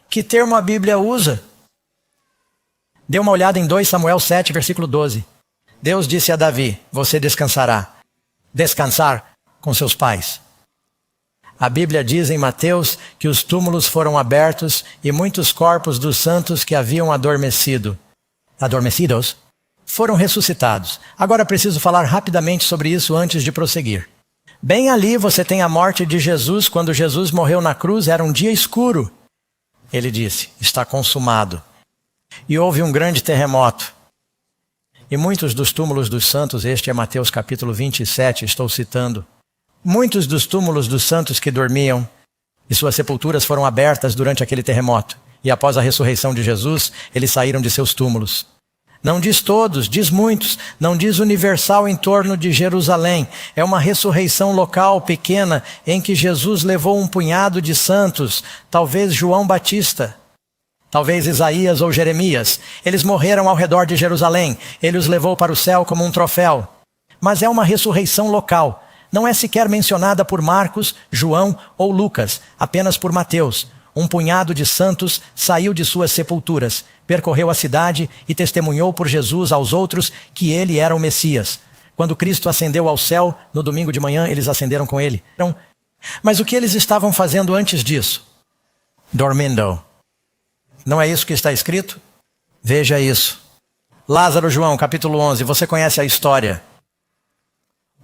Que termo a Bíblia usa? Dê uma olhada em 2 Samuel 7, versículo 12. Deus disse a Davi, você descansará. Descansar com seus pais. A Bíblia diz em Mateus que os túmulos foram abertos e muitos corpos dos santos que haviam adormecidos, foram ressuscitados. Agora preciso falar rapidamente sobre isso antes de prosseguir. Bem ali você tem a morte de Jesus. Quando Jesus morreu na cruz, era um dia escuro. Ele disse, está consumado. E houve um grande terremoto. E muitos dos túmulos dos santos, este é Mateus capítulo 27, estou citando. Muitos dos túmulos dos santos que dormiam e suas sepulturas foram abertas durante aquele terremoto. E após a ressurreição de Jesus, eles saíram de seus túmulos. Não diz todos, diz muitos. Não diz universal em torno de Jerusalém. É uma ressurreição local, pequena, em que Jesus levou um punhado de santos, talvez João Batista, talvez Isaías ou Jeremias. Eles morreram ao redor de Jerusalém. Ele os levou para o céu como um troféu. Mas é uma ressurreição local. Não é sequer mencionada por Marcos, João ou Lucas, apenas por Mateus. Um punhado de santos saiu de suas sepulturas, percorreu a cidade e testemunhou por Jesus aos outros que ele era o Messias. Quando Cristo ascendeu ao céu, no domingo de manhã, eles ascenderam com ele. Mas o que eles estavam fazendo antes disso? Dormindo. Não é isso que está escrito? Veja isso. Lázaro, João, capítulo 11, você conhece a história.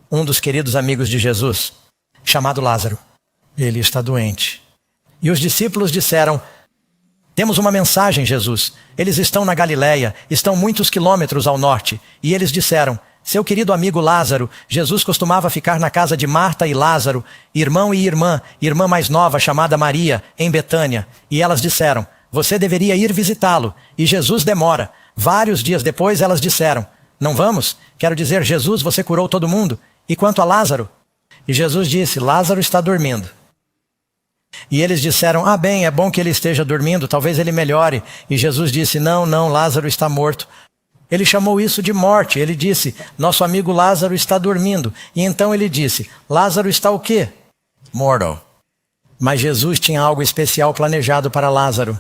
Um dos queridos amigos de Jesus, chamado Lázaro, ele está doente. E os discípulos disseram, temos uma mensagem, Jesus. Eles estão na Galileia, estão muitos quilômetros ao norte. E eles disseram, seu querido amigo Lázaro, Jesus costumava ficar na casa de Marta e Lázaro, irmão e irmã mais nova chamada Maria, em Betânia. E elas disseram, você deveria ir visitá-lo. E Jesus demora. Vários dias depois elas disseram, não vamos? Quero dizer, Jesus, você curou todo mundo. E quanto a Lázaro? E Jesus disse, Lázaro está dormindo. E eles disseram, bem, é bom que ele esteja dormindo, talvez ele melhore. E Jesus disse, não, Lázaro está morto. Ele chamou isso de morte. Ele disse, nosso amigo Lázaro está dormindo. E então ele disse, Lázaro está o quê? Morto. Mas Jesus tinha algo especial planejado para Lázaro.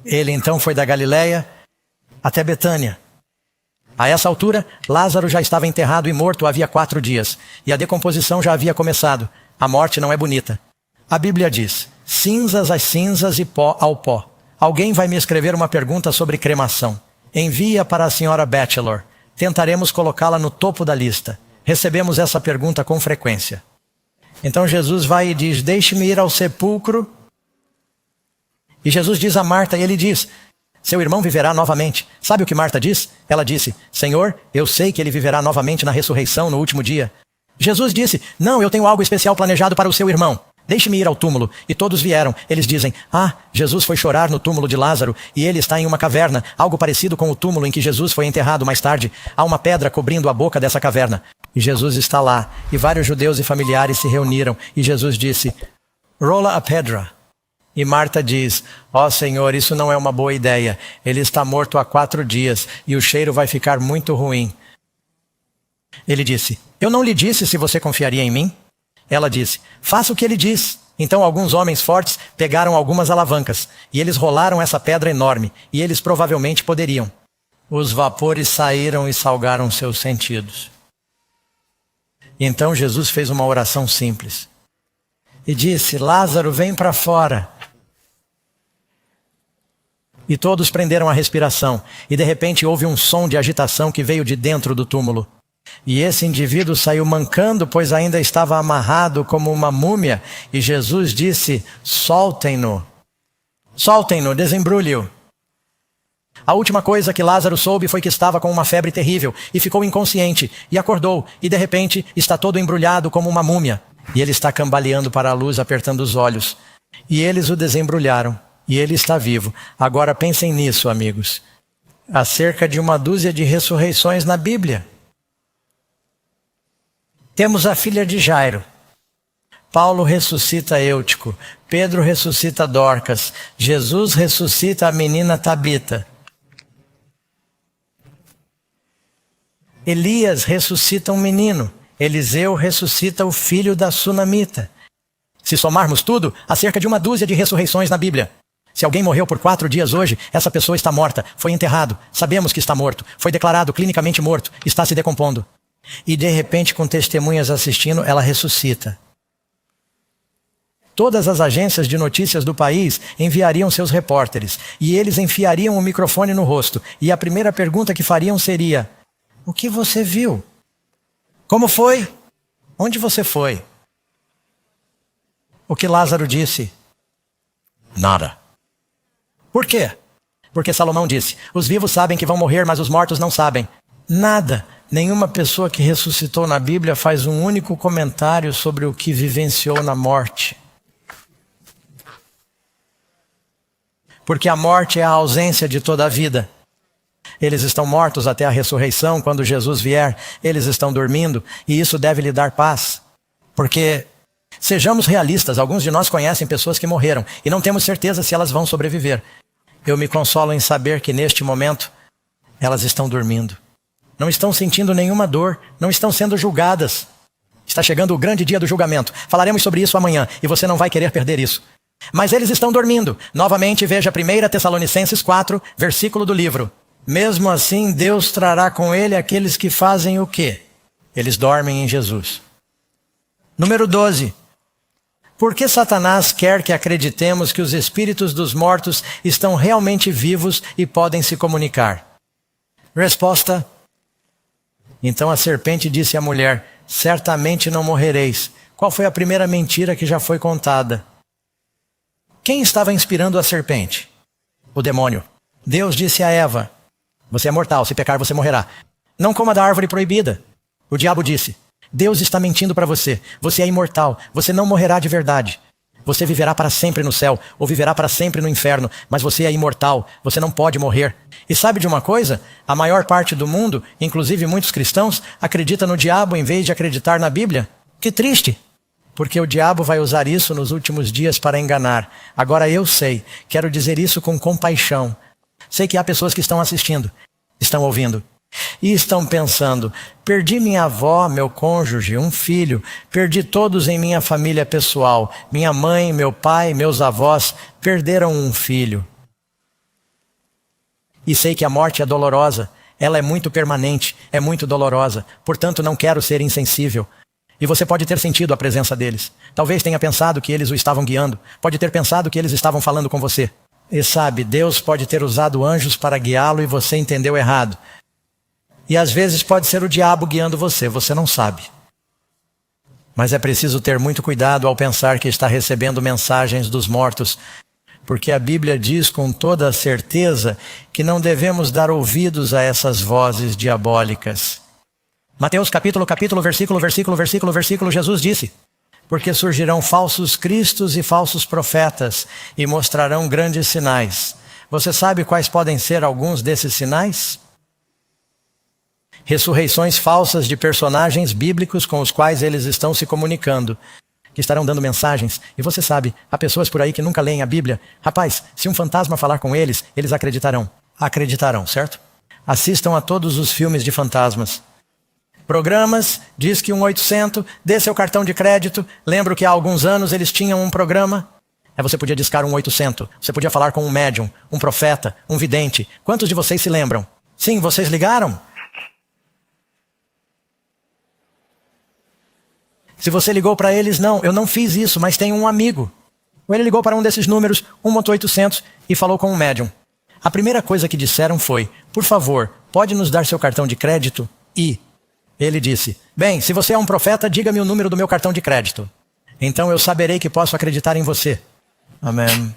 Ele então foi da Galileia até Betânia. A essa altura, Lázaro já estava enterrado e morto havia 4 dias. E a decomposição já havia começado. A morte não é bonita. A Bíblia diz, cinzas às cinzas e pó ao pó. Alguém vai me escrever uma pergunta sobre cremação. Envia para a senhora Batchelor. Tentaremos colocá-la no topo da lista. Recebemos essa pergunta com frequência. Então Jesus vai e diz, deixe-me ir ao sepulcro. E Jesus diz a Marta, e ele diz, seu irmão viverá novamente. Sabe o que Marta diz? Ela disse, Senhor, eu sei que ele viverá novamente na ressurreição no último dia. Jesus disse, não, eu tenho algo especial planejado para o seu irmão. Deixe-me ir ao túmulo. E todos vieram. Eles dizem, Jesus foi chorar no túmulo de Lázaro e ele está em uma caverna, algo parecido com o túmulo em que Jesus foi enterrado mais tarde. Há uma pedra cobrindo a boca dessa caverna. E Jesus está lá. E vários judeus e familiares se reuniram. E Jesus disse, rola a pedra. E Marta diz, Senhor, isso não é uma boa ideia. Ele está morto há 4 dias e o cheiro vai ficar muito ruim. Ele disse, eu não lhe disse se você confiaria em mim? Ela disse, faça o que ele diz. Então alguns homens fortes pegaram algumas alavancas e eles rolaram essa pedra enorme e eles provavelmente poderiam. Os vapores saíram e salgaram seus sentidos. Então Jesus fez uma oração simples. e disse: Lázaro, vem para fora. E todos prenderam a respiração, e de repente houve um som de agitação que veio de dentro do túmulo. E esse indivíduo saiu mancando, pois ainda estava amarrado como uma múmia, e Jesus disse: soltem-no. Soltem-no, desembrulhe-o. A última coisa que Lázaro soube foi que estava com uma febre terrível, e ficou inconsciente, e acordou, e de repente está todo embrulhado como uma múmia. E ele está cambaleando para a luz, apertando os olhos. E eles o desembrulharam. E ele está vivo. Agora pensem nisso, amigos. Há cerca de 1 dúzia de ressurreições na Bíblia. Temos a filha de Jairo. Paulo ressuscita Eutico. Pedro ressuscita Dorcas. Jesus ressuscita a menina Tabita. Elias ressuscita um menino. Eliseu ressuscita o filho da sunamita. Se somarmos tudo, há cerca de 1 dúzia de ressurreições na Bíblia. Se alguém morreu por 4 dias hoje, essa pessoa está morta, foi enterrado, sabemos que está morto, foi declarado clinicamente morto, está se decompondo. E de repente, com testemunhas assistindo, ela ressuscita. Todas as agências de notícias do país enviariam seus repórteres, e eles enfiariam o microfone no rosto, e a primeira pergunta que fariam seria: o que você viu? Como foi? Onde você foi? O que Lázaro disse? Nada. Por quê? Porque Salomão disse: os vivos sabem que vão morrer, mas os mortos não sabem. Nada. Nenhuma pessoa que ressuscitou na Bíblia faz um único comentário sobre o que vivenciou na morte. Porque a morte é a ausência de toda a vida. Eles estão mortos até a ressurreição, quando Jesus vier, eles estão dormindo, e isso deve lhe dar paz. Porque, sejamos realistas, alguns de nós conhecem pessoas que morreram, e não temos certeza se elas vão sobreviver. Eu me consolo em saber que neste momento, elas estão dormindo. Não estão sentindo nenhuma dor, não estão sendo julgadas. Está chegando o grande dia do julgamento. Falaremos sobre isso amanhã, e você não vai querer perder isso. Mas eles estão dormindo. Novamente, veja 1 Tessalonicenses 4, versículo do livro. Mesmo assim, Deus trará com ele aqueles que fazem o quê? Eles dormem em Jesus. Número 12. Por que Satanás quer que acreditemos que os espíritos dos mortos estão realmente vivos e podem se comunicar? Resposta: então a serpente disse à mulher: certamente não morrereis. Qual foi a primeira mentira que já foi contada? Quem estava inspirando a serpente? O demônio. Deus disse a Eva: você é mortal, se pecar você morrerá. Não coma da árvore proibida. O diabo disse: Deus está mentindo para você. Você é imortal, você não morrerá de verdade. Você viverá para sempre no céu, ou viverá para sempre no inferno, mas você é imortal, você não pode morrer. E sabe de uma coisa? A maior parte do mundo, inclusive muitos cristãos, acredita no diabo em vez de acreditar na Bíblia. Que triste! Porque o diabo vai usar isso nos últimos dias para enganar. Agora eu sei, quero dizer isso com compaixão. Sei que há pessoas que estão assistindo, estão ouvindo, e estão pensando: perdi minha avó, meu cônjuge, um filho, perdi todos em minha família pessoal, minha mãe, meu pai, meus avós, perderam um filho. E sei que a morte é dolorosa, ela é muito permanente, é muito dolorosa, portanto não quero ser insensível. E você pode ter sentido a presença deles. Talvez tenha pensado que eles o estavam guiando, pode ter pensado que eles estavam falando com você. E sabe, Deus pode ter usado anjos para guiá-lo e você entendeu errado. E às vezes pode ser o diabo guiando você, você não sabe. Mas é preciso ter muito cuidado ao pensar que está recebendo mensagens dos mortos, porque a Bíblia diz com toda a certeza que não devemos dar ouvidos a essas vozes diabólicas. Mateus capítulo, versículo, Jesus disse: porque surgirão falsos cristos e falsos profetas, e mostrarão grandes sinais. Você sabe quais podem ser alguns desses sinais? Ressurreições falsas de personagens bíblicos com os quais eles estão se comunicando, que estarão dando mensagens. E você sabe, há pessoas por aí que nunca leem a Bíblia. Rapaz, se um fantasma falar com eles, eles acreditarão. Acreditarão, certo? Assistam a todos os filmes de fantasmas. Programas, diz que 1-800, dê seu cartão de crédito. Lembro que há alguns anos eles tinham um programa. Aí você podia discar 1-800. Você podia falar com um médium, um profeta, um vidente. Quantos de vocês se lembram? Sim, vocês ligaram? Se você ligou para eles, não, eu não fiz isso, mas tenho um amigo. Ou ele ligou para um desses números, 1-800, e falou com um médium. A primeira coisa que disseram foi, por favor, pode nos dar seu cartão de crédito? E ele disse, bem, se você é um profeta, diga-me o número do meu cartão de crédito. Então eu saberei que posso acreditar em você. Amém.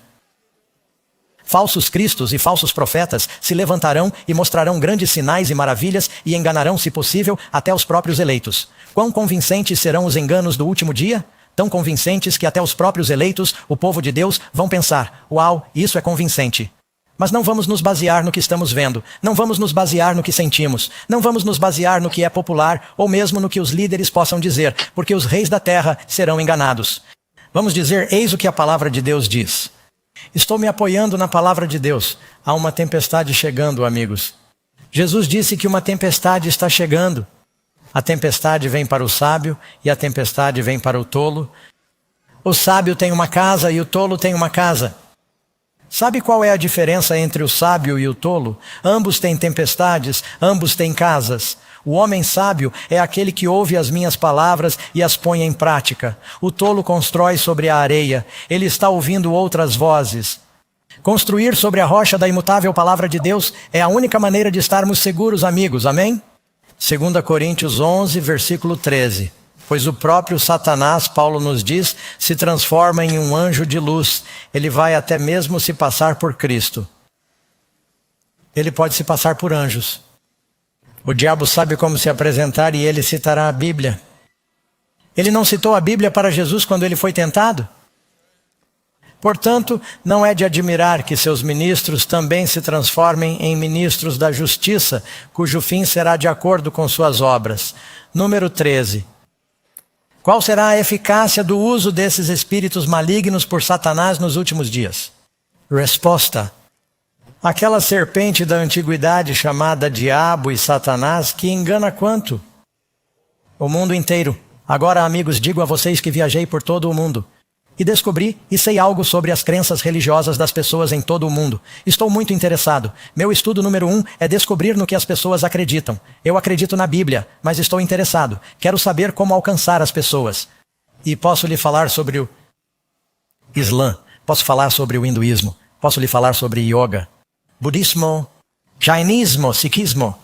Falsos cristos e falsos profetas se levantarão e mostrarão grandes sinais e maravilhas e enganarão, se possível, até os próprios eleitos. Quão convincentes serão os enganos do último dia? Tão convincentes que até os próprios eleitos, o povo de Deus, vão pensar, uau, isso é convincente. Mas não vamos nos basear no que estamos vendo, não vamos nos basear no que sentimos, não vamos nos basear no que é popular ou mesmo no que os líderes possam dizer, porque os reis da terra serão enganados. Vamos dizer, eis o que a palavra de Deus diz. Estou me apoiando na palavra de Deus. Há uma tempestade chegando, amigos. Jesus disse que uma tempestade está chegando. A tempestade vem para o sábio e a tempestade vem para o tolo. O sábio tem uma casa e o tolo tem uma casa. Sabe qual é a diferença entre o sábio e o tolo? Ambos têm tempestades, ambos têm casas. O homem sábio é aquele que ouve as minhas palavras e as põe em prática. O tolo constrói sobre a areia. Ele está ouvindo outras vozes. Construir sobre a rocha da imutável palavra de Deus é a única maneira de estarmos seguros, amigos. Amém? 2 Coríntios 11, versículo 13. Pois o próprio Satanás, Paulo nos diz, se transforma em um anjo de luz. Ele vai até mesmo se passar por Cristo. Ele pode se passar por anjos. O diabo sabe como se apresentar e ele citará a Bíblia. Ele não citou a Bíblia para Jesus quando ele foi tentado? Portanto, não é de admirar que seus ministros também se transformem em ministros da justiça, cujo fim será de acordo com suas obras. Número 13. Qual será a eficácia do uso desses espíritos malignos por Satanás nos últimos dias? Resposta. Aquela serpente da antiguidade chamada Diabo e Satanás, que engana quanto? O mundo inteiro. Agora, amigos, digo a vocês que viajei por todo o mundo. E descobri e sei algo sobre as crenças religiosas das pessoas em todo o mundo. Estou muito interessado. Meu estudo número 1 é descobrir no que as pessoas acreditam. Eu acredito na Bíblia, mas estou interessado. Quero saber como alcançar as pessoas. E posso lhe falar sobre o Islã. Posso falar sobre o hinduísmo. Posso lhe falar sobre yoga, budismo, jainismo, sikhismo.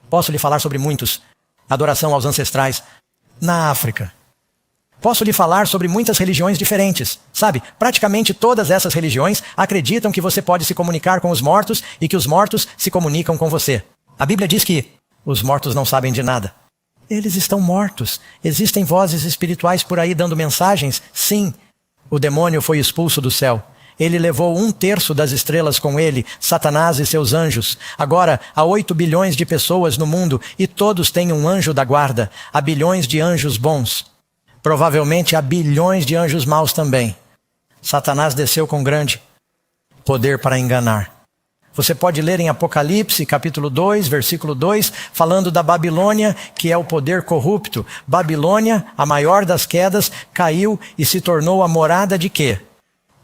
Posso lhe falar sobre muitos. Adoração aos ancestrais na África. Posso lhe falar sobre muitas religiões diferentes. Sabe, praticamente todas essas religiões acreditam que você pode se comunicar com os mortos e que os mortos se comunicam com você. A Bíblia diz que os mortos não sabem de nada. Eles estão mortos. Existem vozes espirituais por aí dando mensagens? Sim. O demônio foi expulso do céu. Ele levou 1/3 das estrelas com ele, Satanás e seus anjos. Agora, há 8 bilhões de pessoas no mundo e todos têm um anjo da guarda. Há bilhões de anjos bons. Provavelmente há bilhões de anjos maus também. Satanás desceu com grande poder para enganar. Você pode ler em Apocalipse, capítulo 2, versículo 2, falando da Babilônia, que é o poder corrupto. Babilônia, a maior das quedas, caiu e se tornou a morada de quê?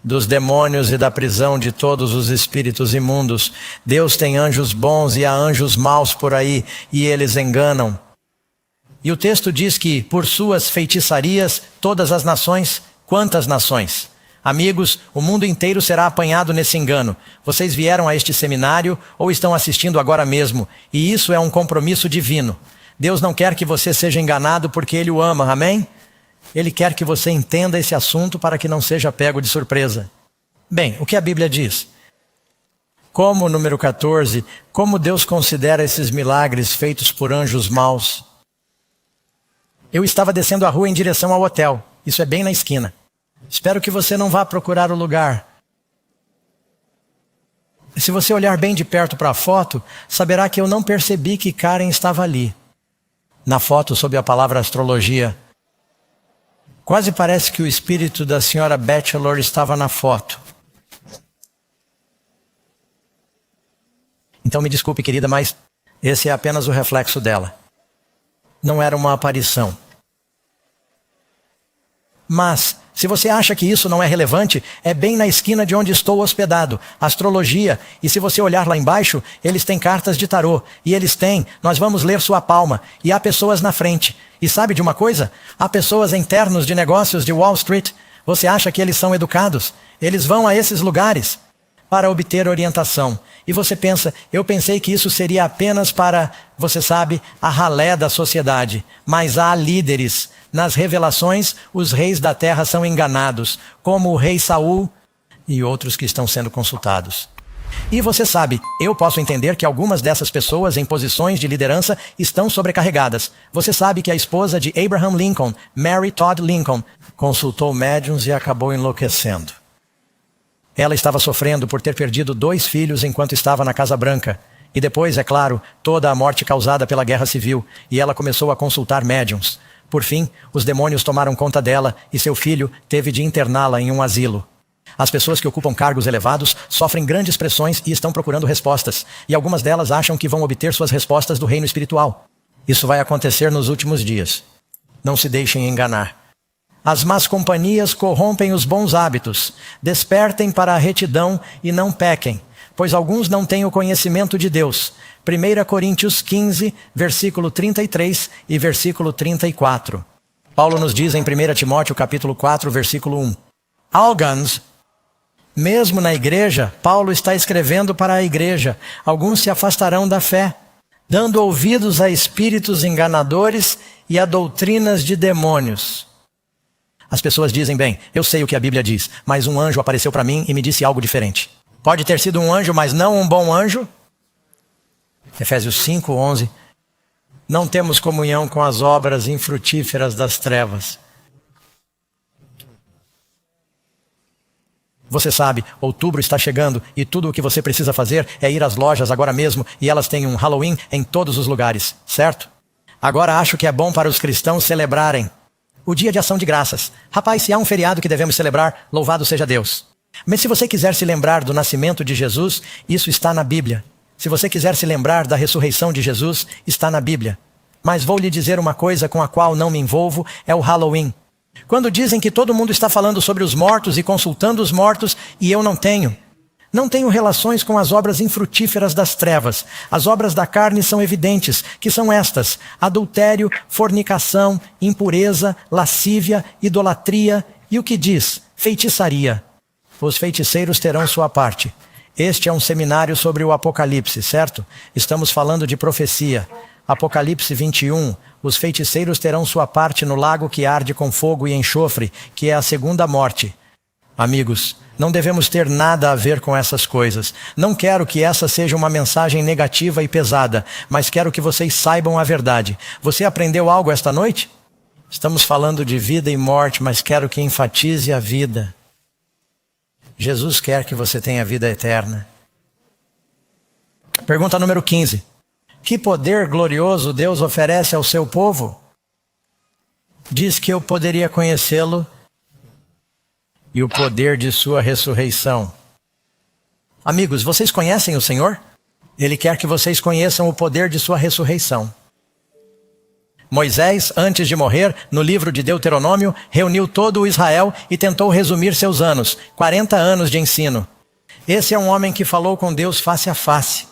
Dos demônios e da prisão de todos os espíritos imundos. Deus tem anjos bons e há anjos maus por aí, e eles enganam. E o texto diz que, por suas feitiçarias, todas as nações, quantas nações? Amigos, o mundo inteiro será apanhado nesse engano. Vocês vieram a este seminário ou estão assistindo agora mesmo, e isso é um compromisso divino. Deus não quer que você seja enganado porque Ele o ama, amém? Ele quer que você entenda esse assunto para que não seja pego de surpresa. Bem, o que a Bíblia diz? Como, número 14, como Deus considera esses milagres feitos por anjos maus? Eu estava descendo a rua em direção ao hotel. Isso é bem na esquina. Espero que você não vá procurar o lugar. Se você olhar bem de perto para a foto, saberá que eu não percebi que Karen estava ali. Na foto, sob a palavra astrologia. Quase parece que o espírito da senhora Batchelor estava na foto. Então me desculpe, querida, mas esse é apenas o reflexo dela. Não era uma aparição. Mas, Se você acha que isso não é relevante, é bem na esquina de onde estou hospedado, astrologia, e se você olhar lá embaixo, eles têm cartas de tarô, e eles têm, nós vamos ler sua palma, e há pessoas na frente. E sabe de uma coisa? Há pessoas em ternos de negócios de Wall Street. Você acha que eles são educados? Eles vão a esses lugares para obter orientação. E você pensa, eu pensei que isso seria apenas para, você sabe, a ralé da sociedade. Mas há líderes. Nas revelações, os reis da terra são enganados, como o rei Saul e outros que estão sendo consultados. E você sabe, eu posso entender que algumas dessas pessoas em posições de liderança estão sobrecarregadas. Você sabe que a esposa de Abraham Lincoln, Mary Todd Lincoln, consultou médiuns e acabou enlouquecendo. Ela estava sofrendo por ter perdido 2 filhos enquanto estava na Casa Branca. E depois, é claro, toda a morte causada pela Guerra Civil. E ela começou a consultar médiuns. Por fim, os demônios tomaram conta dela e seu filho teve de interná-la em um asilo. As pessoas que ocupam cargos elevados sofrem grandes pressões e estão procurando respostas. E algumas delas acham que vão obter suas respostas do reino espiritual. Isso vai acontecer nos últimos dias. Não se deixem enganar. As más companhias corrompem os bons hábitos. Despertem para a retidão e não pequem, pois alguns não têm o conhecimento de Deus. 1 Coríntios 15, versículo 33 e versículo 34. Paulo nos diz em 1 Timóteo capítulo 4, versículo 1. Alguns, mesmo na igreja, Paulo está escrevendo para a igreja, alguns se afastarão da fé, dando ouvidos a espíritos enganadores e a doutrinas de demônios. As pessoas dizem, bem, eu sei o que a Bíblia diz, mas um anjo apareceu para mim e me disse algo diferente. Pode ter sido um anjo, mas não um bom anjo? Efésios 5, 11. Não temos comunhão com as obras infrutíferas das trevas. Você sabe, outubro está chegando e tudo o que você precisa fazer é ir às lojas agora mesmo e elas têm um Halloween em todos os lugares, certo? Agora acho que é bom para os cristãos celebrarem o Dia de Ação de Graças. Rapaz, se há um feriado que devemos celebrar, louvado seja Deus. Mas se você quiser se lembrar do nascimento de Jesus, isso está na Bíblia. Se você quiser se lembrar da ressurreição de Jesus, está na Bíblia. Mas vou lhe dizer uma coisa com a qual não me envolvo, é o Halloween. Quando dizem que todo mundo está falando sobre os mortos e consultando os mortos, e eu não tenho. Não tenho relações com as obras infrutíferas das trevas. As obras da carne são evidentes, que são estas: adultério, fornicação, impureza, lascívia, idolatria e o que diz? Feitiçaria. Os feiticeiros terão sua parte. Este é um seminário sobre o Apocalipse, certo? Estamos falando de profecia. Apocalipse 21, os feiticeiros terão sua parte no lago que arde com fogo e enxofre, que é a segunda morte. Amigos, não devemos ter nada a ver com essas coisas. Não quero que essa seja uma mensagem negativa e pesada, mas quero que vocês saibam a verdade. Você aprendeu algo esta noite? Estamos falando de vida e morte, mas quero que enfatize a vida. Jesus quer que você tenha vida eterna. Pergunta número 15. Que poder glorioso Deus oferece ao seu povo? Diz que eu poderia conhecê-lo e o poder de sua ressurreição. Amigos, vocês conhecem o Senhor? Ele quer que vocês conheçam o poder de sua ressurreição. Moisés, antes de morrer, no livro de Deuteronômio, reuniu todo o Israel e tentou resumir seus anos, 40 anos de ensino. Esse é um homem que falou com Deus face a face.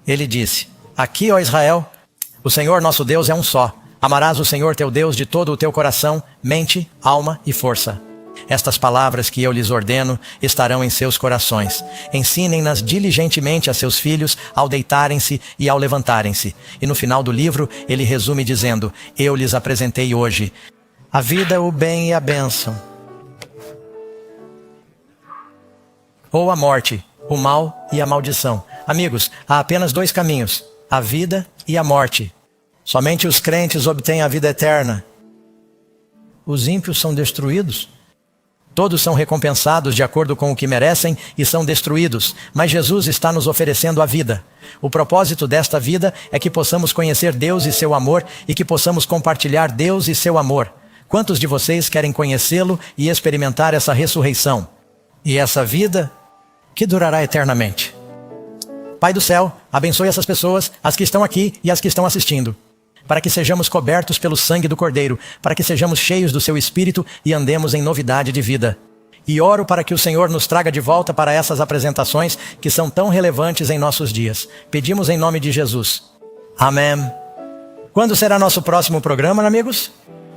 Ele disse: aqui, ó Israel, o Senhor nosso Deus é um só. Amarás o Senhor teu Deus de todo o teu coração, mente, alma e força. Estas palavras que eu lhes ordeno estarão em seus corações. Ensinem-nas diligentemente a seus filhos ao deitarem-se e ao levantarem-se. E no final do livro ele resume dizendo: eu lhes apresentei hoje a vida, o bem e a bênção. Ou a morte, o mal e a maldição. Amigos, há apenas 2 caminhos: a vida e a morte. Somente os crentes obtêm a vida eterna. Os ímpios são destruídos. Todos são recompensados de acordo com o que merecem e são destruídos, mas Jesus está nos oferecendo a vida. O propósito desta vida é que possamos conhecer Deus e seu amor e que possamos compartilhar Deus e seu amor. Quantos de vocês querem conhecê-lo e experimentar essa ressurreição? E essa vida que durará eternamente. Pai do céu, abençoe essas pessoas, as que estão aqui e as que estão assistindo. para que sejamos cobertos pelo sangue do Cordeiro, para que sejamos cheios do seu Espírito e andemos em novidade de vida. E oro para que o Senhor nos traga de volta para essas apresentações que são tão relevantes em nossos dias. Pedimos em nome de Jesus. Amém. Quando será nosso próximo programa, amigos?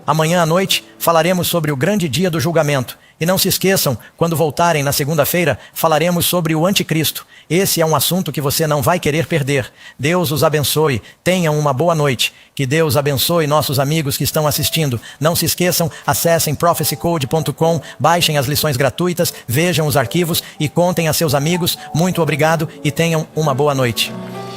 Amanhã à noite falaremos sobre o grande dia do julgamento. E não se esqueçam, quando voltarem na segunda-feira, falaremos sobre o anticristo. Esse é um assunto que você não vai querer perder. Deus os abençoe. Tenham uma boa noite. Que Deus abençoe nossos amigos que estão assistindo. Não se esqueçam, acessem prophecycode.com, baixem as lições gratuitas, vejam os arquivos e contem a seus amigos. Muito obrigado e tenham uma boa noite.